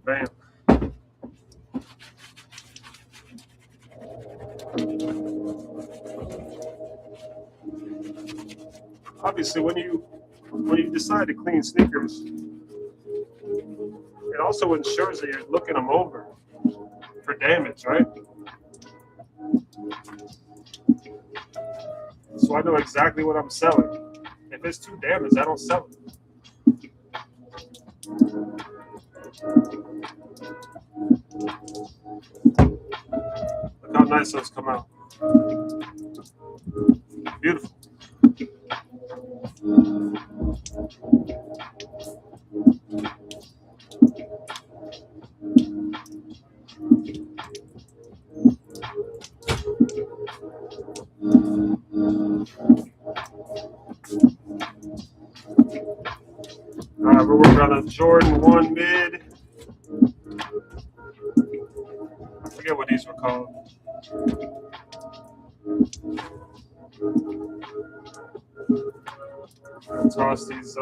Bam. Obviously, when you decide to clean sneakers, it also ensures that you're looking them over for damage, right? So I know exactly what I'm selling. If it's too damaged, I don't sell it. Look how nice those come out. Beautiful. All right, we're working on a Jordan 1 mid. I forget what these were called. Toss these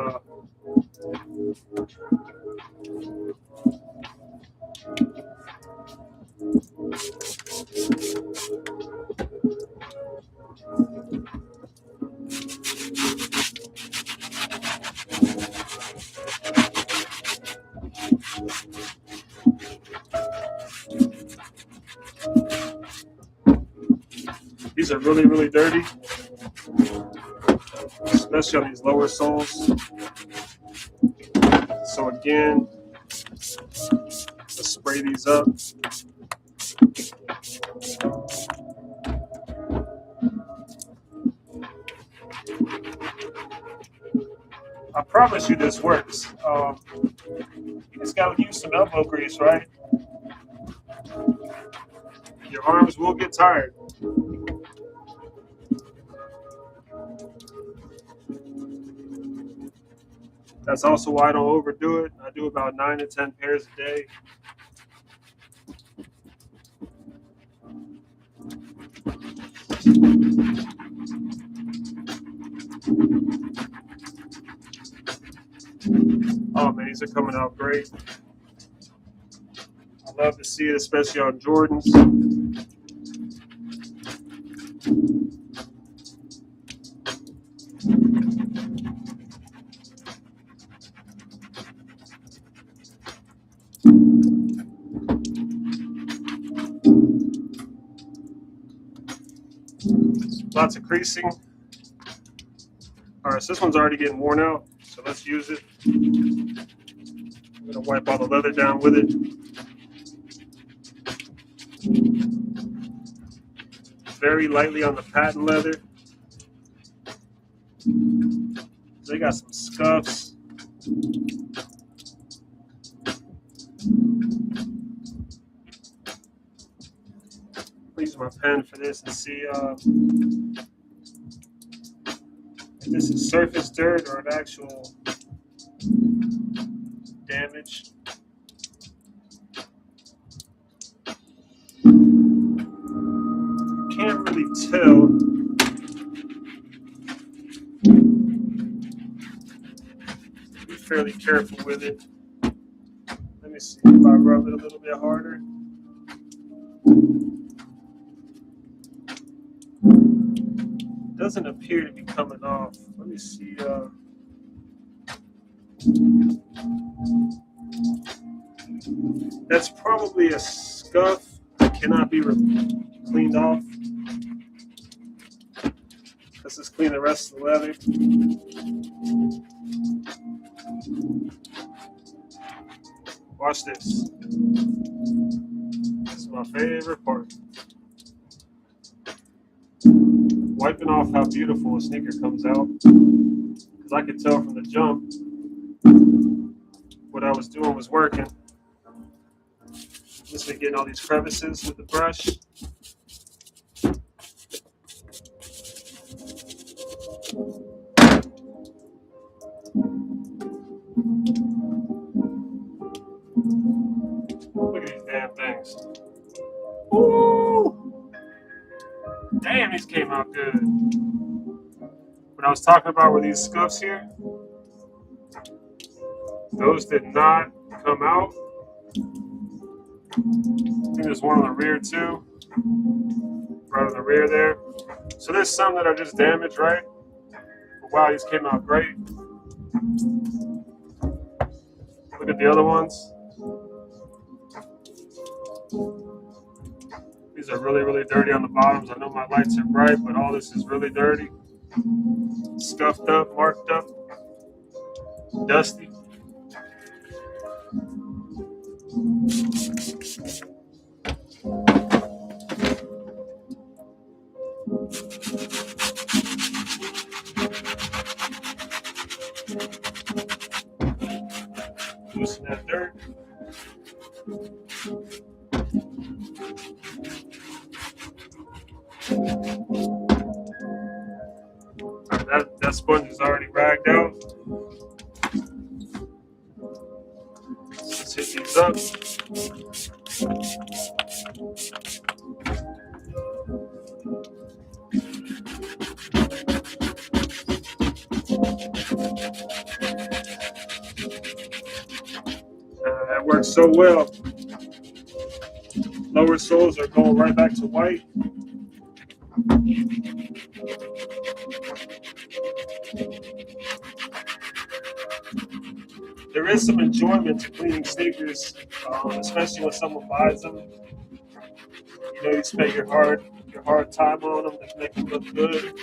These are really, really dirty, especially on these lower soles. So again, let's spray these up. I promise you this works. You just gotta use some elbow grease, right? Your arms will get tired. That's also why I don't overdo it. I do about 9 to 10 pairs a day. Oh man, these are coming out great. I love to see it, especially on Jordans. Lots of creasing. All right, so this one's already getting worn out, so let's use it. I'm gonna wipe all the leather down with it. Very lightly on the patent leather. They got some scuffs. I'll use my pen for this and see if this is surface dirt or an actual damage. Can't really tell. Be fairly careful with it. Let me see if I rub it a little bit harder. Doesn't appear to be coming off. Let me see. That's probably a scuff that cannot be cleaned off. Let's just clean the rest of the leather. Watch this. This is my favorite part. Wiping off how beautiful a sneaker comes out. Because I could tell from the jump what I was doing was working. Just been getting all these crevices with the brush. Look at these damn things. Ooh! Damn, these came out good. What I was talking about were these scuffs here. Those did not come out. I think there's one on the rear too. Right on the rear there. So there's some that are just damaged, right? But wow, these came out great. Look at the other ones. These are really, really dirty on the bottoms. I know my lights are bright, but all this is really dirty. Scuffed up, marked up, dusty. Loosen that dirt. That sponge is already ragged out. Let's hit these up. That works so well. Lower soles are going right back to white. There is some enjoyment to cleaning sneakers, especially when someone buys them. You know, you spend your hard time on them to make them look good.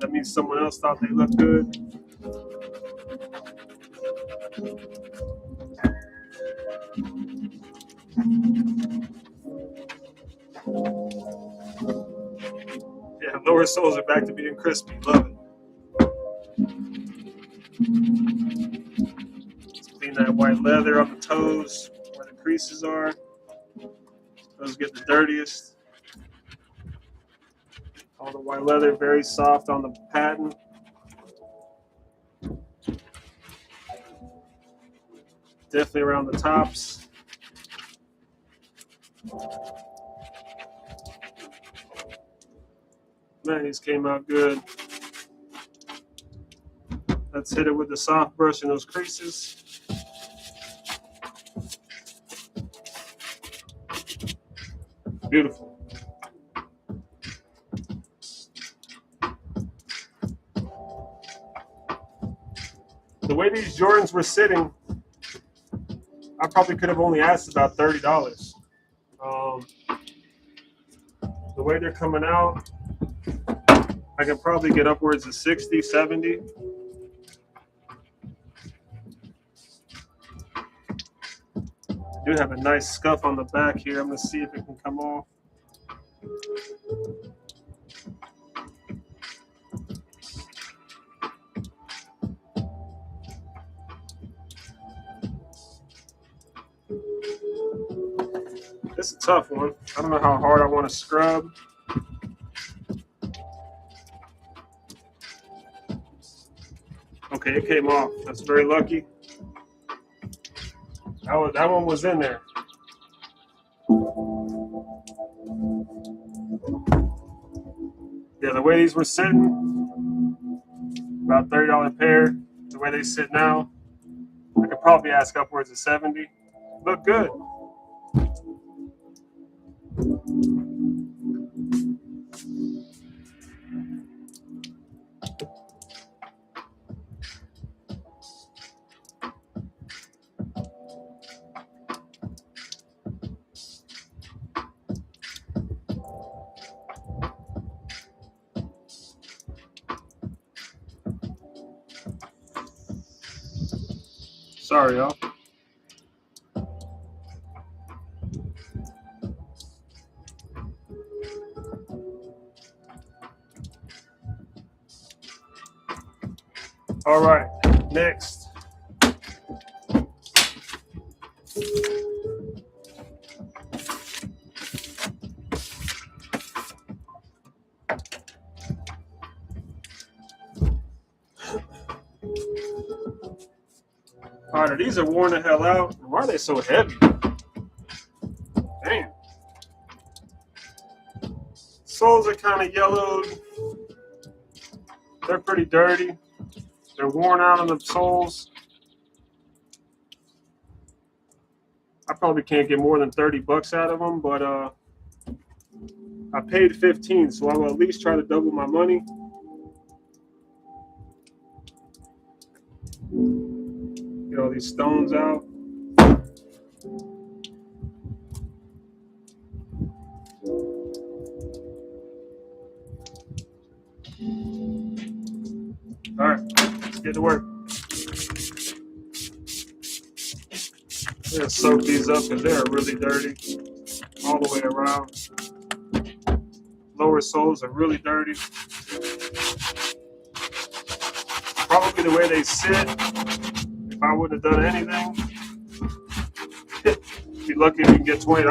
That means someone else thought they looked good. Yeah, lower soles are back to being crispy. Love it. Let's clean that white leather on the toes where the creases are. Those get the dirtiest. All the white leather very soft on the patent. Definitely around the tops. Man, these came out good. Let's hit it with the soft brush in those creases. Beautiful. The way these Jordans were sitting, I probably could have only asked about $30. The way they're coming out, I can probably get upwards of 60, 70. I do have a nice scuff on the back here. I'm going to see if it can come off. This is a tough one. I don't know how hard I want to scrub. Okay, it came off. That's very lucky. That one was in there. Yeah, the way these were sitting, about $30 a pair. The way they sit now, I could probably ask upwards of 70. Look good. Sorry, y'all. All right, next. All right, these are worn the hell out. Why are they so heavy? Damn. Soles are kind of yellowed. They're pretty dirty. They're worn out on the soles. I probably can't get more than 30 bucks out of them, but I paid 15, so I will at least try to double my money. Get all these stones out. All right, let's get to work. I'm gonna soak these up because they're really dirty all the way around. Lower soles are really dirty. Probably the way they sit. If I wouldn't have done anything, be lucky if you can get $20.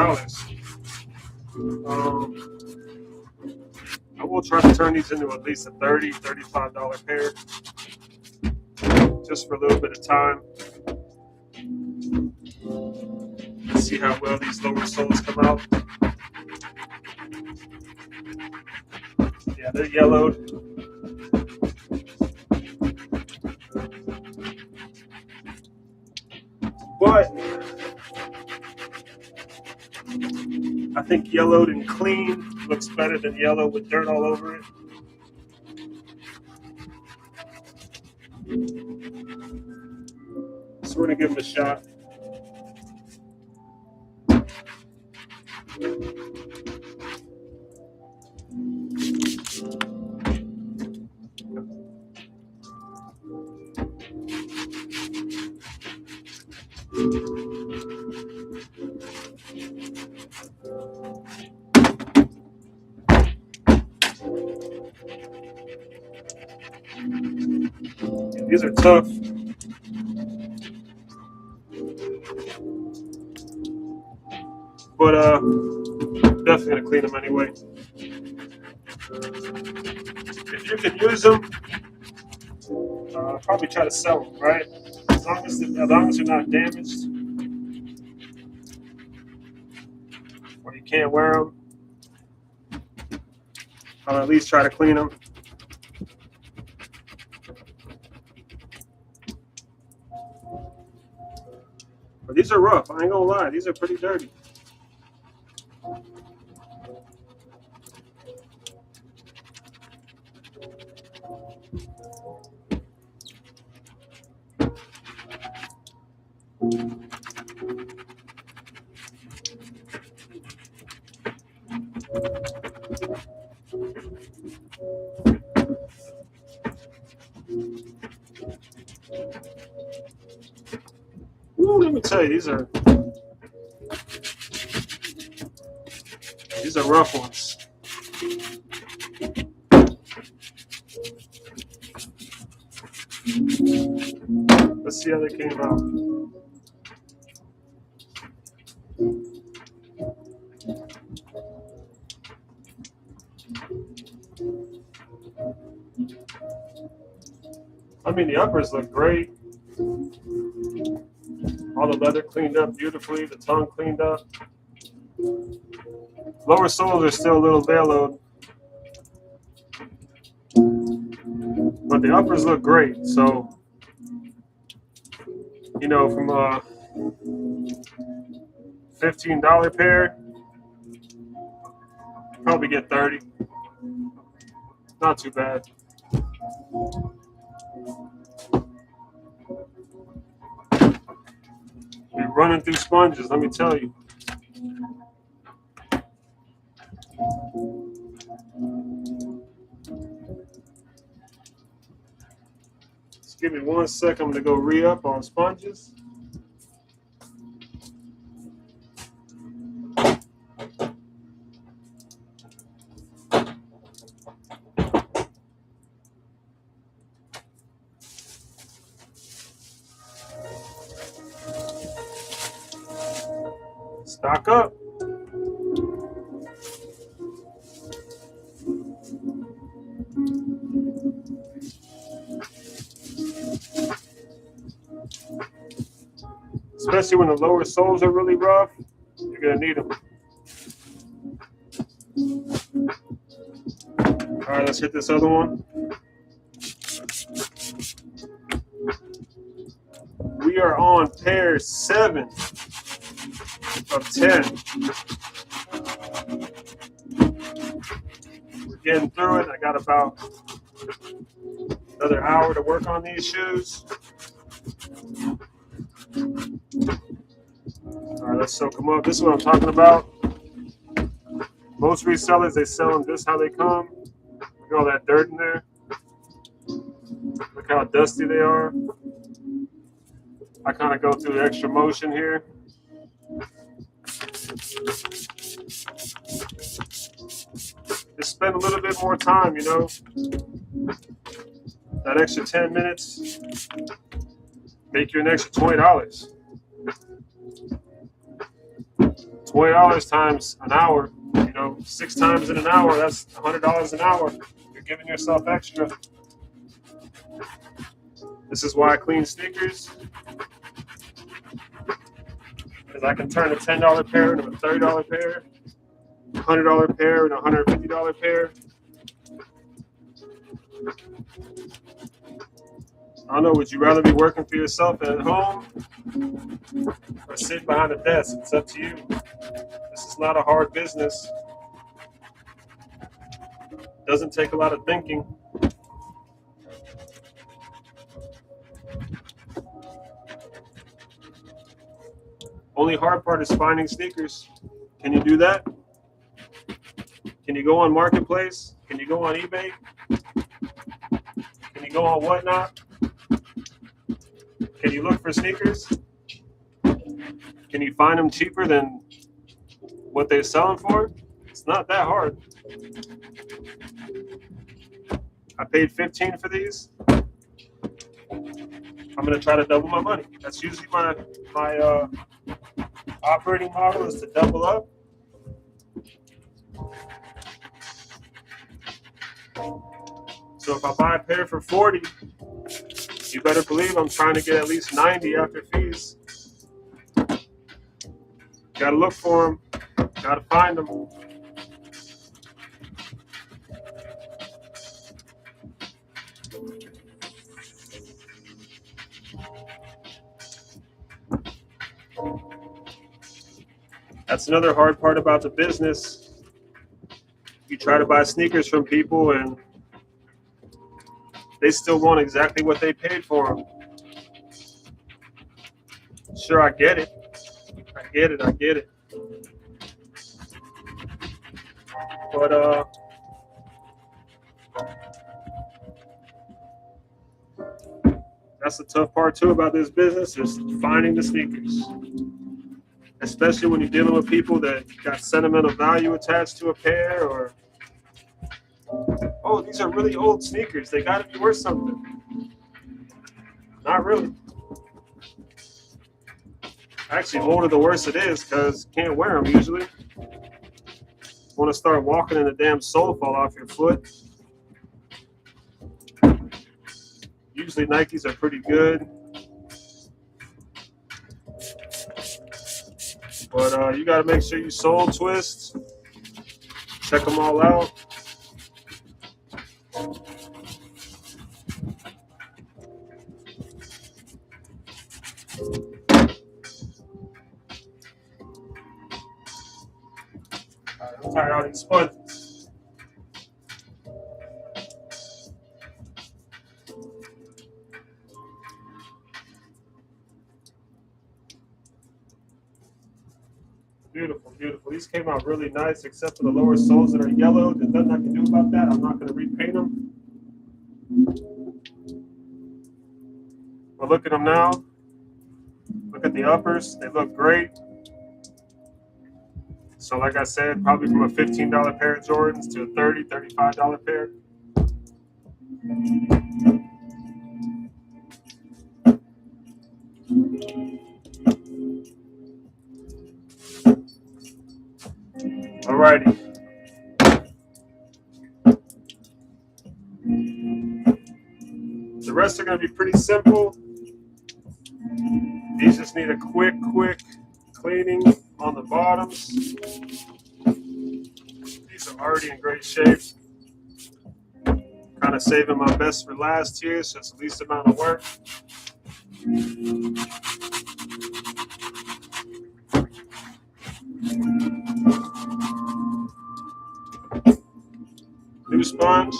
I will try to turn these into at least a $30, $35 pair, just for a little bit of time. Let's see how well these lower soles come out. Yeah, they're yellowed. But I think yellowed and clean looks better than yellow with dirt all over it. So we're gonna give them a shot. These are tough. But definitely gonna clean them anyway. If you can use them, probably try to sell them, right? As long as they're not damaged, or you can't wear them, I'll at least try to clean them. But these are rough. I ain't gonna lie. These are pretty dirty. Ooh, let me tell you, these are rough ones. Let's see how they came out. I mean, the uppers look great. All the leather cleaned up beautifully, the tongue cleaned up. Lower soles are still a little veiloed, but the uppers look great. So, you know, from a $15 pair, probably get 30. Not too bad. You're running through sponges, let me tell you. Just give me 1 second. I'm gonna go re-up on sponges. Stock up. Especially when the lower soles are really rough, you're gonna need them. All right, let's hit this other one. We are on pair 7 of 10. We're getting through it. I got about another hour to work on these shoes. All right, let's soak them up. This is what I'm talking about. Most resellers, they sell them just how they come. Look at all that dirt in there. Look how dusty they are. I kind of go through the extra motion here. Just spend a little bit more time, you know. That extra 10 minutes, make you an extra $20. $20 times an hour, you know, 6 times in an hour, that's $100 an hour. You're giving yourself extra. This is why I clean sneakers. Because I can turn a $10 pair into a $30 pair, $100 pair into a $150 pair. I don't know, would you rather be working for yourself at home or sitting behind a desk? It's up to you. This is not a hard business. Doesn't take a lot of thinking. Only hard part is finding sneakers. Can you do that? Can you go on Marketplace? Can you go on eBay? Can you go on Whatnot? Can you look for sneakers? Can you find them cheaper than what they're selling for? It's not that hard. I paid $15 for these. I'm gonna try to double my money. That's usually my operating model, is to double up. So if I buy a pair for 40, you better believe I'm trying to get at least 90 after fees. Gotta look for them. Gotta find them. That's another hard part about the business. You try to buy sneakers from people and they still want exactly what they paid for them. Sure, I get it. I get it. But that's the tough part too about this business, is finding the sneakers. Especially when you're dealing with people that got sentimental value attached to a pair, or, oh, these are really old sneakers, they got to be worth something. Not really. Actually, older the worse it is, because you can't wear them usually. Want to start walking and the damn sole fall off your foot. Usually Nikes are pretty good. But you got to make sure you sole twist. Check them all out. I'm tired of all these sponges. Beautiful, beautiful. These came out really nice, except for the lower soles that are yellow. There's nothing I can do about that. I'm not going to repaint them. But look at them now. Look at the uppers. They look great. So like I said, probably from a $15 pair of Jordans to a $30, $35 pair. Alrighty. The rest are going to be pretty simple. These just need a quick cleaning on the bottoms. These are already in great shape. Kind of saving my best for last here, so it's the least amount of work. New sponge.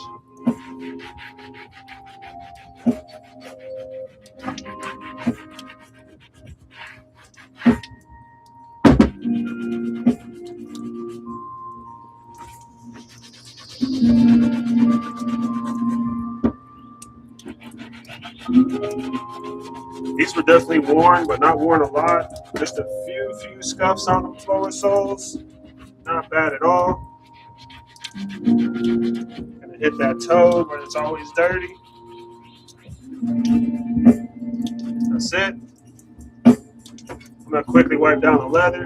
These were definitely worn, but not worn a lot. Just a few scuffs on the lower soles. Not bad at all. Gonna hit that toe where it's always dirty. That's it. I'm gonna quickly wipe down the leather,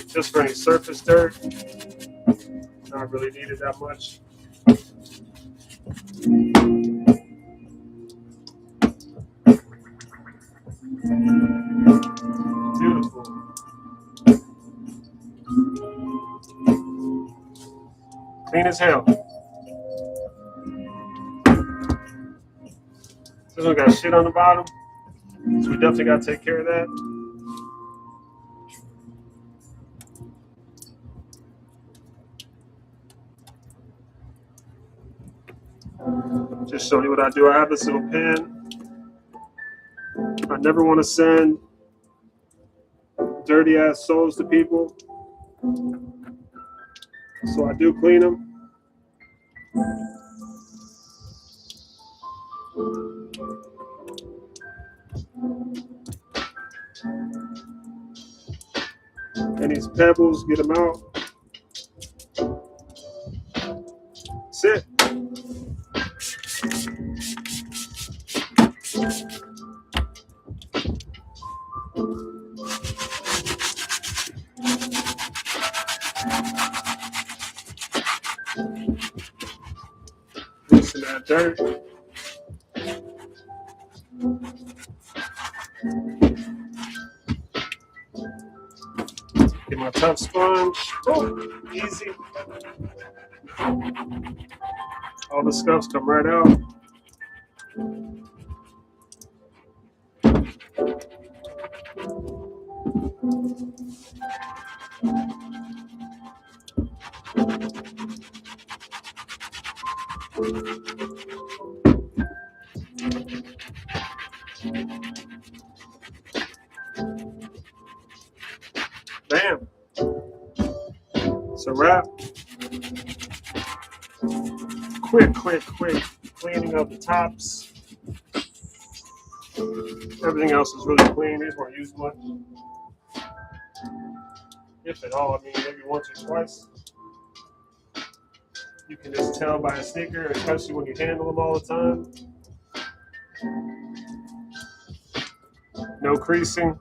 just for any surface dirt. Not really needed that much. Beautiful. Clean as hell. This one got shit on the bottom, so we definitely got to take care of that. Just showing you what I do. I have this little pen. I never want to send dirty ass soles to people, so I do clean them. And these pebbles, get them out. That's it. Loosen that dirt. Get my tough sponge. Oh, easy. All the scuffs come right out. Bam. It's a wrap. Quick cleaning of the tops. Everything else is really clean. These weren't used much, if at all. I mean, maybe once or twice. You can just tell by a sneaker, especially when you handle them all the time. No creasing.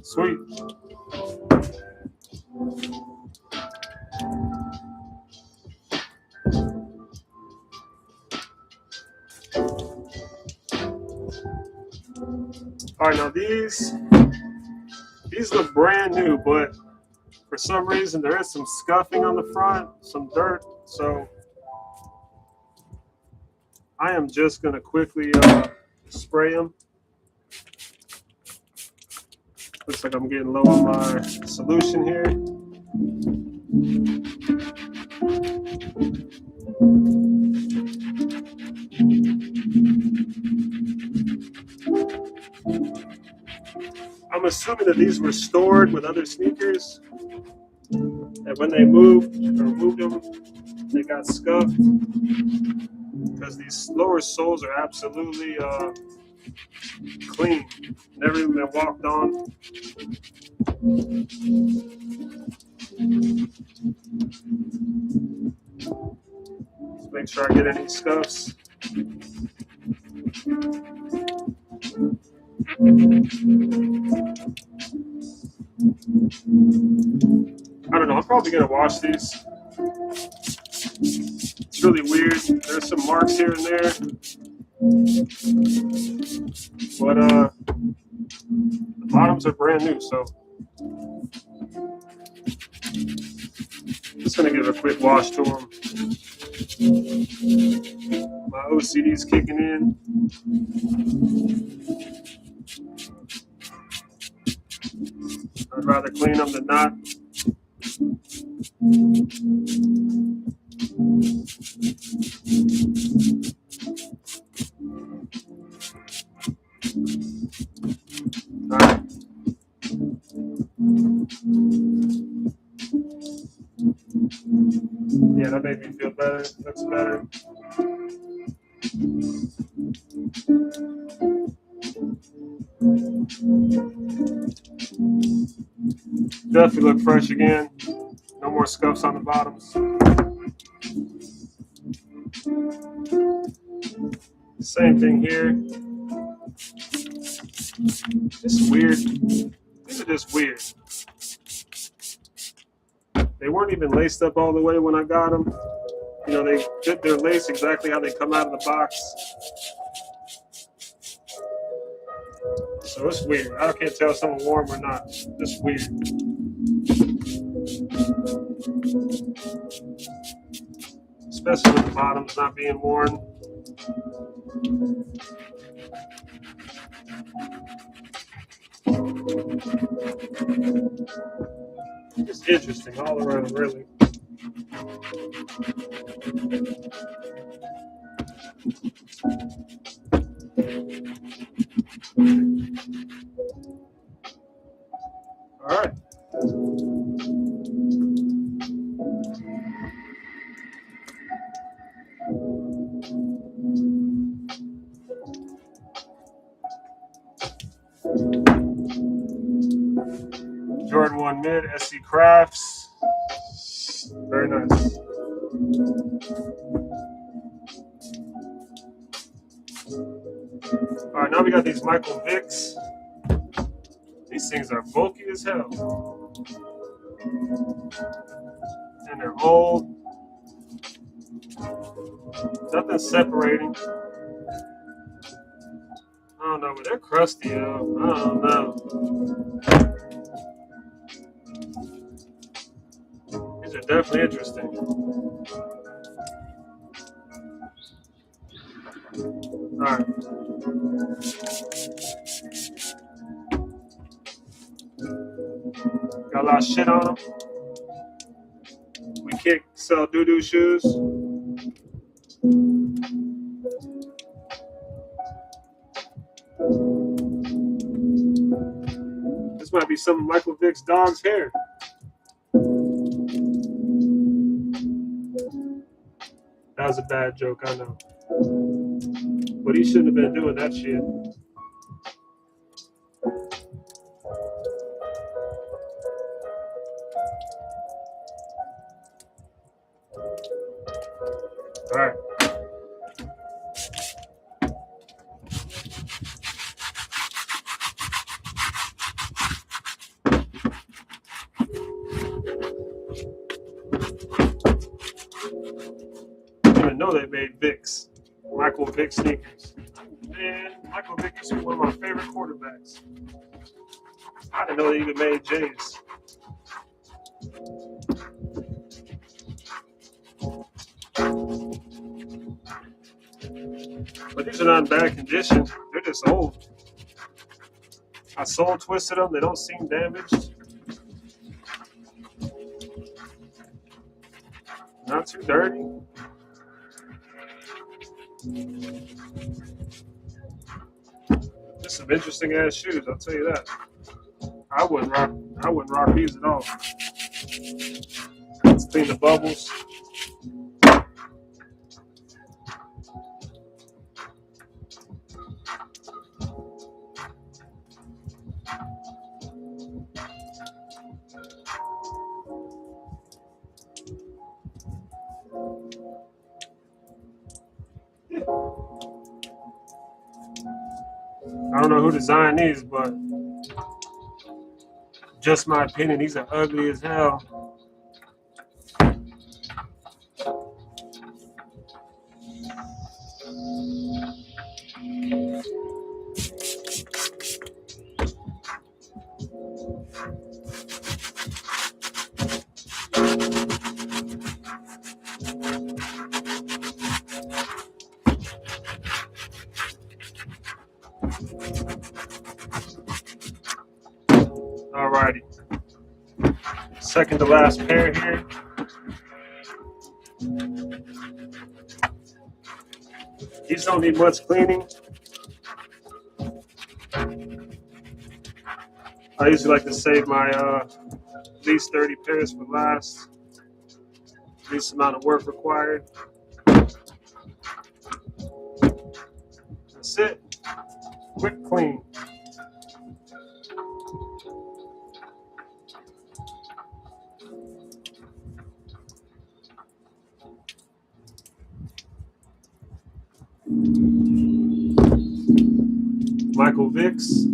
Sweet. All right, now these look brand new, but for some reason there is some scuffing on the front, some dirt. So I am just gonna quickly spray them. Looks like I'm getting low on my solution here. I'm assuming that these were stored with other sneakers, and when they moved them, they got scuffed because these lower soles are absolutely clean, never even been walked on. Let's make sure I get any scuffs. I don't know, I'm probably gonna wash these. It's really weird. There's some marks here and there. But the bottoms are brand new, so just gonna give a quick wash to them. My OCD's kicking in. I'd rather clean them than not. All right. Yeah, that made me feel better. Looks better. Definitely look fresh again. No more scuffs on the bottoms. Same thing here. Just weird. These are just weird. They weren't even laced up all the way when I got them. You know, they fit their lace exactly how they come out of the box. So it's weird. I can't tell if someone warm or not. Just weird. Especially with the bottoms not being worn. It's interesting all around, really. All right. Jordan 1 mid, SC Crafts. Very nice. All right, now we got these Michael Vicks. These things are bulky as hell. And they're old. Nothing separating. I don't know, but they're crusty, though. I don't know. These are definitely interesting. Alright. Got a lot of shit on them. We sell doo-doo shoes. This might be some of Michael Vick's dog's hair. That was a bad joke, I know. But he shouldn't have been doing that shit. All right. I didn't even know they made Vicks. Michael Vick sneakers. Man, Michael Vick used to be one of my favorite quarterbacks. I didn't know they even made J's. But these are not in bad condition. They're just old. I sole twisted them. They don't seem damaged. Not too dirty. Just some interesting ass shoes, I'll tell you that. I wouldn't rock these at all. Let's clean the bubbles. I don't know who designed these, but just my opinion, these are ugly as hell. Alrighty. Second to last pair here. These don't need much cleaning. I usually like to save my at least 30 pairs for last. Least amount of work required. That's it. Quick clean. Michael Vick's.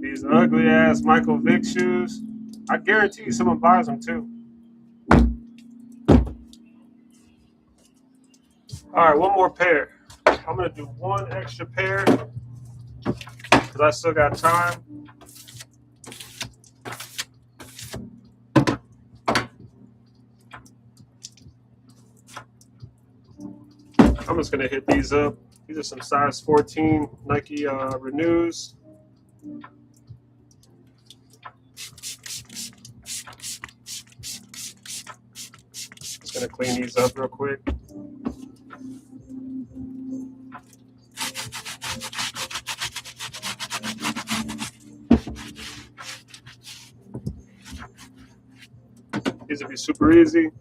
These ugly ass Michael Vick shoes. I guarantee you someone buys them too. All right, one more pair. I'm gonna do one extra pair because I still got time. I'm just gonna hit these up. These are some size 14 Nike Renews. Just gonna clean these up real quick. These will be super easy.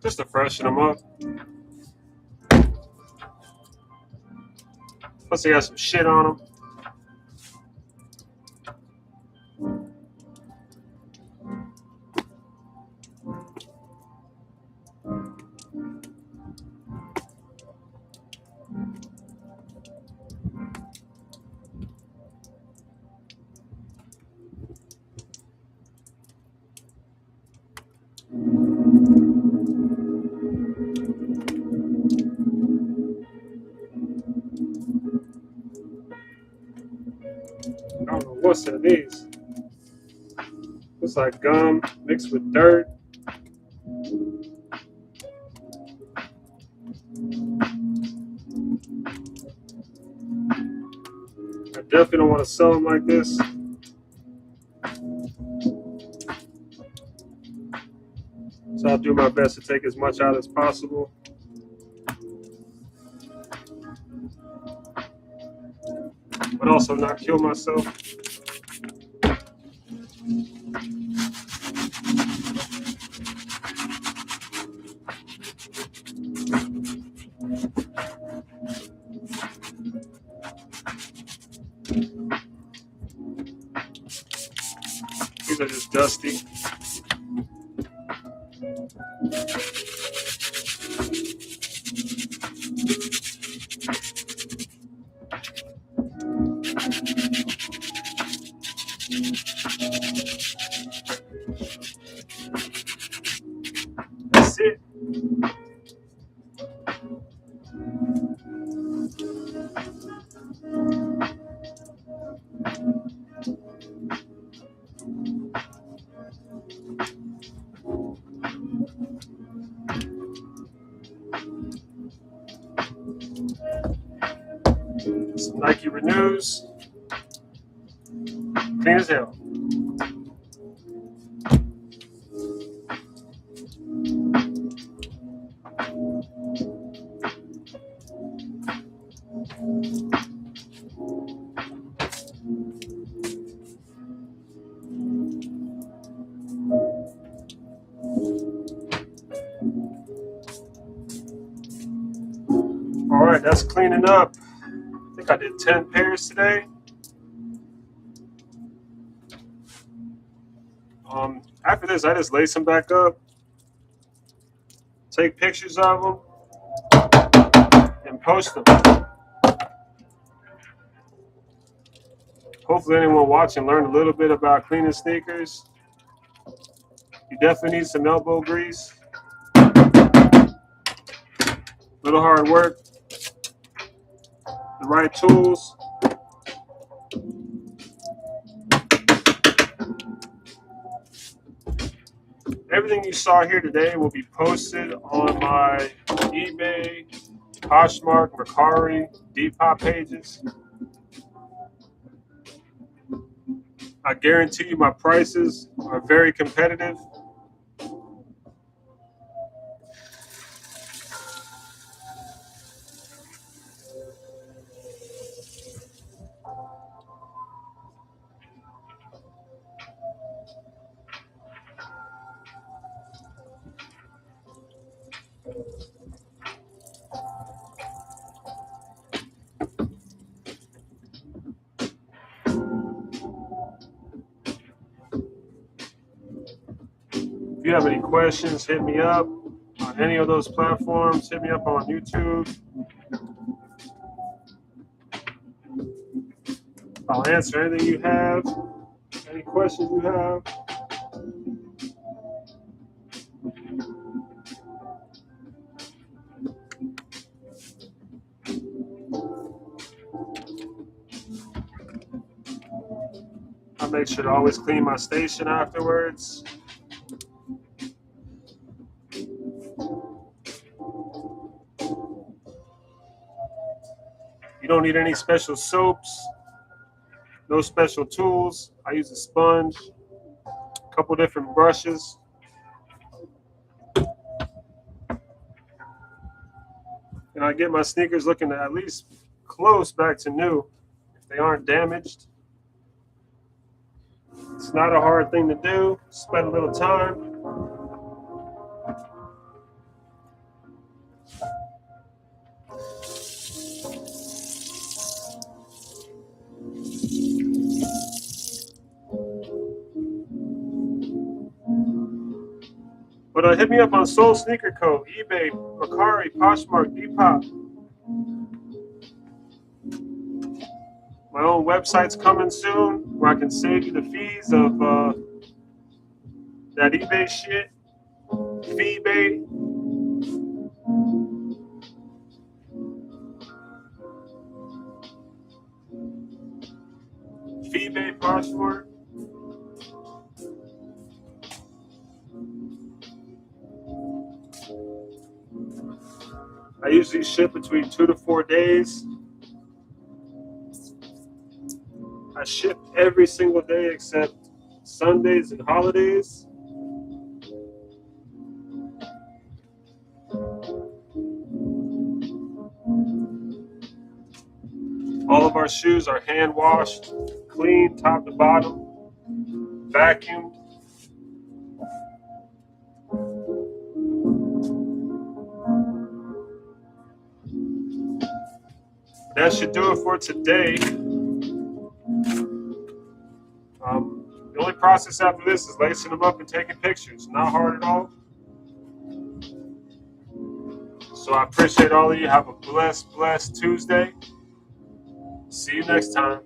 Just to freshen them up. Plus they got some shit on them. I don't know what's in these. Looks like gum mixed with dirt. I definitely don't want to sell them like this. So I'll do my best to take as much out as possible. But also not kill myself. These are just dusty. That's it. Some Nike Renews. Clean as hell. All right, that's cleaning up. I think I did 10 pairs today. After this, I just lace them back up, take pictures of them, and post them. Hopefully anyone watching learned a little bit about cleaning sneakers. You definitely need some elbow grease. A little hard work. The right tools. Everything you saw here today will be posted on my eBay, Poshmark, Mercari, Depop pages. I guarantee you my prices are very competitive. If you have any questions, hit me up on any of those platforms. Hit me up on YouTube. I'll answer anything you have, any questions you have. I make sure to always clean my station afterwards. You don't need any special soaps, no special tools. I use a sponge, a couple different brushes. And I get my sneakers looking at least close back to new if they aren't damaged. It's not a hard thing to do. Spend a little time. But hit me up on Soul Sneaker Co., eBay, Mercari, Poshmark, Depop. My own website's coming soon where I can save you the fees of that eBay shit. Feebay. Feebay, Poshmark. I usually ship between 2 to 4 days. I ship every single day except Sundays and holidays. All of our shoes are hand washed, clean, top to bottom, vacuumed. That should do it for today. The only process after this is lacing them up and taking pictures. Not hard at all. So I appreciate all of you. Have a blessed Tuesday. See you next time.